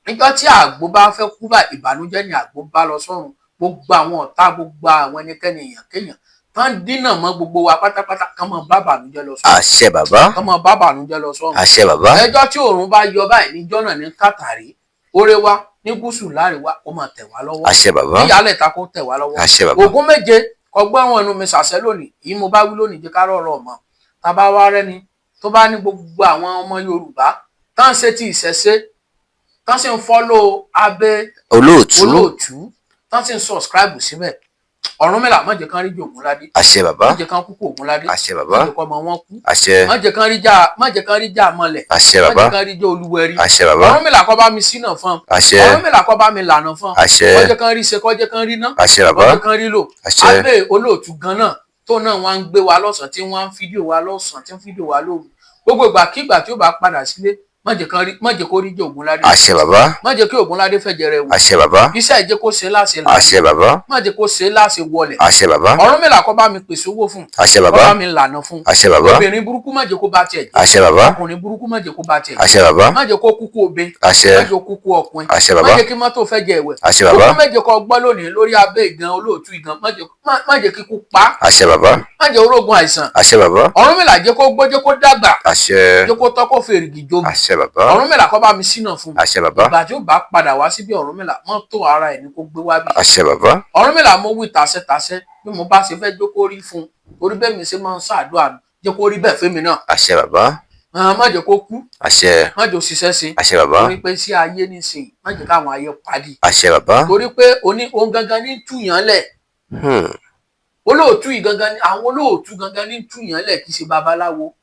Speaker 1: níjọ́ tí àgbo bá fẹ́ kú bá ìbànújẹ́ ni àgbo bá lọ sọ́run gbogbo àwọn ọ̀tá gbogbo àwọn ẹnikẹ́ni èèyàn kéèyàn tán dínà mọ́ gbogbo wa pátápátá kán mọ́ bá bànújẹ́ lọ sọ́run
Speaker 2: àṣẹ bàbá
Speaker 1: kán mọ́ bá bànújẹ́ lọ sọ́run
Speaker 2: àṣẹ bàbá
Speaker 1: ẹjọ́ tí òòrùn bá yọ báyìí níjọ́ náà ní kàtàrí oore wa ní gúúsù láríwá ó máa tẹ̀ wá lọ́wọ́
Speaker 2: àṣẹ bàbá
Speaker 1: níyàlẹ̀ ta kó tẹ̀ wá lọ́wọ́
Speaker 2: àṣẹ bàbá
Speaker 1: ògún méje ọgbọ́n ẹnu mi ṣàṣẹ lónìí yìí mo bá wí lónìí jẹ́ ká rọrọ ọmọ tàbá wá rẹ́ni tó bá ní gbogbo àwọn ọmọ Yorùbá tán ṣe ti ìṣẹ̀ṣe tán sì ń fọ́lọ́ abẹ́ olóòtú tán sì ń sọ̀scribe síbẹ̀ Ọ̀rúnmìlà má jẹ́ kán rí jẹ Ògúnládé
Speaker 2: àṣẹ bàbá
Speaker 1: má jẹ́ kán kú kú Ògúnládé
Speaker 2: àṣẹ bàbá
Speaker 1: má jẹ́ kán ọmọ wọn kú
Speaker 2: àṣẹ
Speaker 1: má jẹ́ kán rí jà mọ́lẹ̀
Speaker 2: àṣẹ
Speaker 1: má
Speaker 2: bàbá
Speaker 1: jẹ́ kán rí jẹ Olúwẹ̀rí
Speaker 2: àṣẹ bàbá
Speaker 1: Ọ̀rúnmìlà kó bá mi ṣínà fún
Speaker 2: àṣẹ
Speaker 1: Ọ̀rúnmìlà kó bá mi lànà fún
Speaker 2: àṣẹ
Speaker 1: kó jẹ́ kán rí ṣe kó jẹ́ kán rí ná
Speaker 2: àṣẹ
Speaker 1: kó
Speaker 2: bàbá
Speaker 1: jẹ́ kán rí lò
Speaker 2: àṣẹ
Speaker 1: abẹ́ olóòtú gan náà tó náà wọ́n ń gbé wa lọ́sàn tí wọ́n ń fídíò wa lọ́sàn tí ń fídíò wa lóru gbogbo ìgbàkígbà tí ó bá padà sílé má jẹ́ kó rí jẹ Ògúnládé
Speaker 2: àṣẹ bàbá
Speaker 1: má jẹ́ kí Ògúnládé fẹ̀jẹ̀ rẹ̀ wò
Speaker 2: àṣẹ bàbá
Speaker 1: iṣẹ́ ìjẹ́ kó ṣe láṣẹ là
Speaker 2: àṣẹ bàbá
Speaker 1: má jẹ́ kó ṣe láṣẹ wọlẹ̀
Speaker 2: àṣẹ bàbá
Speaker 1: Ọ̀rúnmìlà kó bá mi pèsè owó fún
Speaker 2: àṣẹ
Speaker 1: kó
Speaker 2: bàbá
Speaker 1: bá mi lànà fún
Speaker 2: àṣẹ bàbá
Speaker 1: obìnrin burúkú má jẹ́ kó bá tiẹ̀ jẹ́
Speaker 2: àṣẹ bàbá
Speaker 1: ọkùnrin burúkú má jẹ́ kó bá tiẹ̀ jẹ́
Speaker 2: àṣẹ bàbá
Speaker 1: má jẹ́ kó kúkú obe
Speaker 2: àṣẹ
Speaker 1: má jẹ́ kó kúkú ọkùnrin
Speaker 2: àṣẹ
Speaker 1: má
Speaker 2: bàbá
Speaker 1: jẹ́ kí mọ́tò fẹ̀jẹ̀ ẹ̀wẹ̀
Speaker 2: àṣẹ bàbá
Speaker 1: òkú méje kó gbọ́ lónìí lórí abẹ́ ìgan olóòtú ìgan má jẹ́ kíkú pa
Speaker 2: àṣẹ bàbá
Speaker 1: má jẹ́ orógun àìsàn
Speaker 2: àṣẹ bàbá
Speaker 1: Ọ̀rúnmìlà jẹ́ kó gbó jẹ́ kó dàgbà
Speaker 2: àṣẹ
Speaker 1: jẹ́ kó tọ́ kó fèrègì jobi
Speaker 2: àṣẹ bàbá
Speaker 1: Ọ̀rúnmìlà kó bá mi ṣínà fún
Speaker 2: àṣẹ bàbá
Speaker 1: ìgbà tí ó bá padà wá síbi Ọ̀rúnmìlà mọ́tò ara ẹ̀ ní kó gbé wá bí
Speaker 2: àṣẹ bàbá
Speaker 1: Ọ̀rúnmìlà mo wí tasẹ́tasẹ́ bí mo bá ṣe fẹ́ jókòó rí fún orí bẹ́ẹ̀ mi ṣe máa ń ṣàdúrà jẹ́ kó rí bẹ́ẹ̀ fẹ́mi náà
Speaker 2: àṣẹ bàbá
Speaker 1: má jẹ́ kó kú
Speaker 2: àṣẹ
Speaker 1: má jẹ́ òṣìṣẹ́ ṣe
Speaker 2: àṣẹ bàbá
Speaker 1: torí pé sí ayé nísìnyí má jẹ́ káwọn ayé padì
Speaker 2: àṣẹ bàbá
Speaker 1: torí pé òun gangan ní túyàn lẹ̀ olóòtú yìí gangan ní àwọn olóòtú gangan ní túyàn lẹ̀ kì í ṣe babaláwo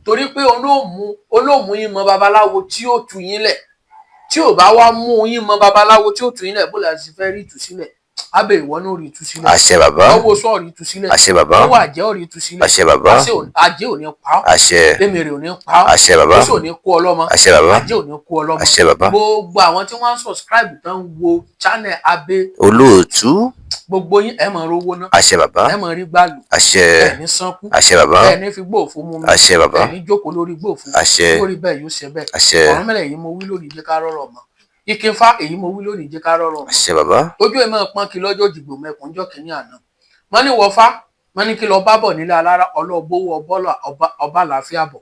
Speaker 1: torí pé olóòmù yín mọ babaláwo tí ó tú yín lẹ̀ tí ò bá wá mú yín mọ babaláwo tí ó tú yín lẹ̀ bó la ti fẹ́ rí ìtúsílẹ̀ abẹ ìwọ náà rí ìtúsílẹ̀
Speaker 2: àṣẹ bàbá
Speaker 1: ọwọ́ sọ́ọ̀rì ìtúsílẹ̀
Speaker 2: àṣẹ bàbá
Speaker 1: ọwọ́ àjẹ́ ọ̀rì ìtúsílẹ̀
Speaker 2: àṣẹ bàbá
Speaker 1: àjẹ́ ò ní pa ọ́
Speaker 2: àṣẹ
Speaker 1: èmèrè ò ní pa ọ́
Speaker 2: àṣẹ bàbá
Speaker 1: oṣù ò ní kó ọlọ́mọ
Speaker 2: àṣẹ bàbá
Speaker 1: àjẹ́ ò ní kó ọlọ́mọ
Speaker 2: àṣẹ bàbá
Speaker 1: gbogbo àwọn tí wọ́n ń subscribe tán ń wo channel abẹ
Speaker 2: olóòtú
Speaker 1: gbogbo yín ẹ máa rówó ná
Speaker 2: àṣẹ bàbá
Speaker 1: ẹ máa rí gbàlù
Speaker 2: àṣẹ
Speaker 1: ẹ ní sánkú
Speaker 2: àṣẹ bàbá
Speaker 1: ẹ ní fi gbòòfó mú mi
Speaker 2: àṣẹ bàbá
Speaker 1: ẹ ní jókòó lórí gbòòfó
Speaker 2: àṣẹ
Speaker 1: lórí bẹ́ẹ̀ yóò ṣe bẹ́ẹ̀
Speaker 2: àṣẹ
Speaker 1: Ọ̀rúnmìlà èyí mo wí lónìí jẹ́ ká rọrọ̀ mọ́ Ìkìnfà èyí mo wí lónìí jẹ́ ká rọrọ̀ mọ́
Speaker 2: àṣẹ bàbá
Speaker 1: ojú ẹ máa pọ́n kí lọ́jọ́ ìdìbò mẹ́kùn jọ́ kínní àná wọ́n ní wọ́fá wọ́n ní kí lọ bá bọ̀ nílé alára ọlọ́ọ̀bówó ọba àlàáfíà bọ̀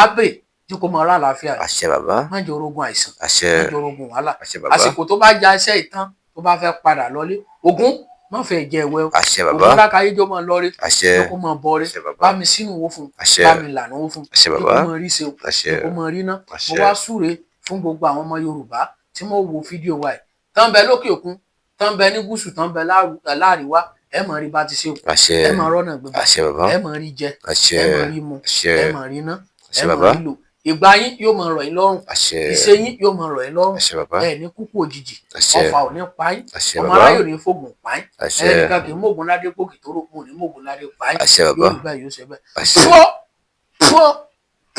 Speaker 1: abẹ́ tí kò máa rà àlàáfíà rẹ̀
Speaker 2: àṣẹ bàbá
Speaker 1: má jẹ́ orógun àìsàn
Speaker 2: àṣẹ
Speaker 1: má jẹ́ orógun wàhálà
Speaker 2: àṣẹ bàbá
Speaker 1: àsìkò tó bá ja iṣẹ́ ìtàn tó bá fẹ́ padà lọlé Ògún má fẹ́ jẹ ìwẹ́ o
Speaker 2: àṣẹ bàbá
Speaker 1: Ògún lákàáyé jọ máa lọ rí
Speaker 2: àṣẹ
Speaker 1: kó máa bọ rí
Speaker 2: àṣẹ bàbá
Speaker 1: bá mi sínú owó fún
Speaker 2: àṣẹ
Speaker 1: bá mi lànà owó fún
Speaker 2: àṣẹ
Speaker 1: kó
Speaker 2: bàbá
Speaker 1: máa rí ṣe o
Speaker 2: àṣẹ
Speaker 1: kó máa rí ná mo
Speaker 2: àṣẹ
Speaker 1: wá súre fún gbogbo àwọn ọmọ Yorùbá tí mo wo fídíò wa yìí tán bẹ lókè òkun tán bẹ ní gúúsù tán bẹ láàríwá ẹ máa rí bá ti ṣe o
Speaker 2: àṣẹ
Speaker 1: ẹ máa rọ́nà gbégbá
Speaker 2: àṣẹ bàbá
Speaker 1: ẹ máa rí jẹ
Speaker 2: àṣẹ
Speaker 1: ẹ máa rí mu
Speaker 2: àṣẹ
Speaker 1: ẹ máa rí ná
Speaker 2: àṣẹ
Speaker 1: ẹ
Speaker 2: bàbá
Speaker 1: máa rí lò ìgbà yín yóò máa rọ̀ yín lọ́rùn
Speaker 2: àṣẹ
Speaker 1: ìṣe yín yóò máa rọ̀ yín lọ́rùn
Speaker 2: àṣẹ bàbá
Speaker 1: ẹ ní kúkú òjijì
Speaker 2: àṣẹ
Speaker 1: ọfà ò ní pa yín
Speaker 2: àṣẹ
Speaker 1: ọmọ
Speaker 2: bàbá
Speaker 1: aráyò ní fògùn pa yín
Speaker 2: àṣẹ
Speaker 1: ẹnìkan kì í mú Ògúnládé gbòkè tó rògbò ní mú Ògúnládé pa yín
Speaker 2: àṣẹ bàbá
Speaker 1: yóò rí bẹ́ẹ̀ yóò ṣe bẹ́ẹ̀
Speaker 2: àṣẹ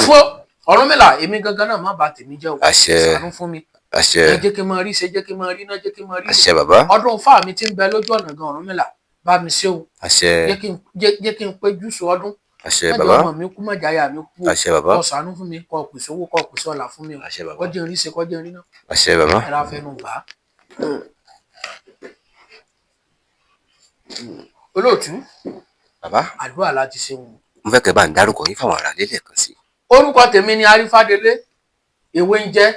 Speaker 1: fún Ọ̀rúnmìlà èmi gangan náà má bà tèmi jẹ́ o
Speaker 2: àṣẹ
Speaker 1: ṣàánú fún mi
Speaker 2: àṣẹ
Speaker 1: jẹ́ kí n máa rí ṣe, jẹ́ kí n máa rí náà, jẹ́ kí n máa rí
Speaker 2: àṣẹ bàbá
Speaker 1: ọdún fáà mi ti ń bẹ lójú ọ̀nà gan Ọ̀rúnmìlà bá mi ṣe o.
Speaker 2: àṣẹ
Speaker 1: jẹ́ kí n pé júùsù ọdún.
Speaker 2: àṣẹ bàbá
Speaker 1: ọmọ mi kú mọ̀jáyà mi kú.
Speaker 2: àṣẹ bàbá
Speaker 1: kó ṣàánú fún mi, kó pèsè owó, kó pèsè ọlà fún mi o.
Speaker 2: àṣẹ bàbá
Speaker 1: kọ́jẹ́ rí ṣe, kọ́jẹ́ rí náà.
Speaker 2: àṣẹ bàbá
Speaker 1: ẹ̀rọ afẹnú gbà á. olóòtú
Speaker 2: bàbá
Speaker 1: àdúrà láti ṣe wọn.
Speaker 2: mo fẹ́ kẹ́ bá ń dárúkọ yín fáwọn ará lélẹ̀ kan sí.
Speaker 1: orúkọ tèmi ni Arífádélé ewé ń jẹ́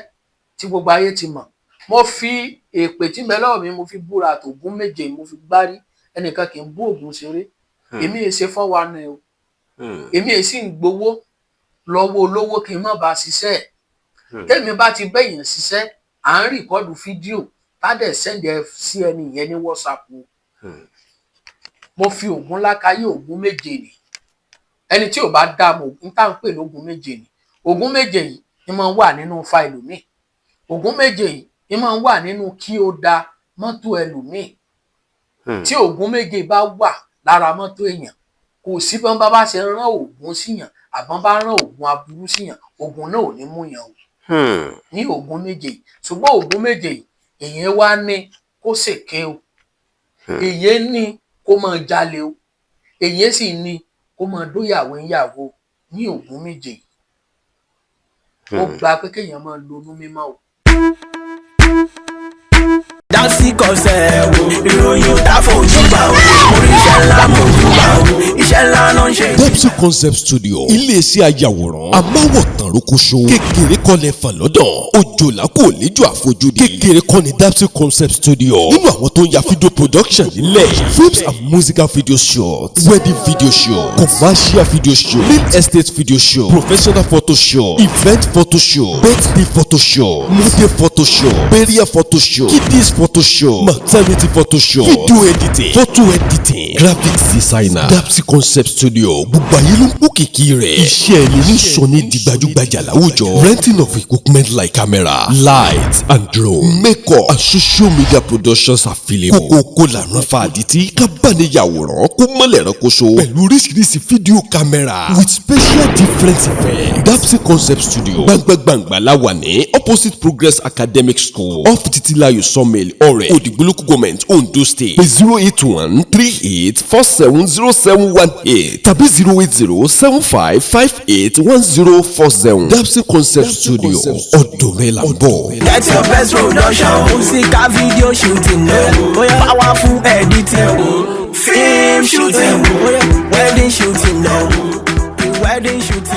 Speaker 1: tí gbogbo ayé ti mọ̀. mo fi èpè tí mẹ́lọ́ọ̀ mi mo fi búra àtògún méje mo fi gbárí. ẹnìkan kì í bú ògùn ṣeré. èmi èsè fọ́wọ́ náà o. èmi èsì ń gbowó lọ́wọ́ olówó kí n má bàa ṣiṣẹ́ ẹ̀. tẹ́mi bá ti bẹ́yàn ṣiṣẹ́ à ń rìkọ́dù fídíò tádẹ̀ sẹ́ndẹ̀ sí ẹni yẹn ní WhatsApp o. mo fi ògùn lákàyè ògùn méje ni. ẹni tí ò bá dá mọ̀ ògùn tá à ń pè lógùn méje ni. ògùn méje yìí ni máa ń wà nínú fáìlì mi. ògùn méje yìí ni máa ń wà nínú kí ó da mọ́tò ẹlòmíì. tí ògùn méje bá wà lára mọ́tò èèyàn kò sí bọ́n bá ṣe rán ògùn síyàn àbọ̀n bá rán ògùn aburú síyàn ògùn náà ò ní mú yàn o. ní ògùn méje yìí ṣùgbọ́n ògùn méje yìí èyàn wá ní kó ṣèké o. èyàn ní kó máa jalè o. èyàn sì ní kó máa dóyàwó ìyàwó ní ògùn méje yìí. ó gba pé kéèyàn máa lonú mímọ́ o.
Speaker 7: Dapsy Concept ìròyìn ò dá fojú bá o oríṣẹ́ ńlá mojú bá o iṣẹ́ ńlá ló ń ṣe.
Speaker 8: Dapsy Concept Studio iléeṣẹ́ ayàwòrán amáwọ̀tàn rókòṣó kékeré kọ́lẹ̀ fàlọ́dọ̀ òjòlá kò léjò àfojúdi kékeré kọ́ ni Dapsy Concept Studio nínú àwọn tó ń ya fídíò production nílẹ̀ films and musical video shots wedding video show commercial video show real estate video show professional photo show event photo show birthday photo show model photo show burial photo show kiddies photo show maternity photo show video editing photo editing graphics designer Dapsy Concept Studio gbogbo ayé ló ń kó kìkì rẹ̀ iṣẹ́ ẹni ní sọ ní di gbajúgbajà láwùjọ renting of equipment like camera light and drone makeup and social media productions available kókó lànà fàdítì kábàániyàwòrán kó mọ́lẹ̀ ránkoṣo pẹ̀lú oríṣiríṣi fídíò camera with special different effects Dapsy Concept Studio gbàngbàngbà láwà ní opposite Progress Academic School off Titilayo Sawmill ọ̀rẹ́ Òdìgbòlókù Government Ondo State pé 08138470718 tàbí 08075581040 Dapsy Concept Studio ọ̀dọ̀ rẹ̀ là ń bọ̀.
Speaker 7: Get your best production musical video shooting powerful editing film shooting wedding shooting wedding shooting.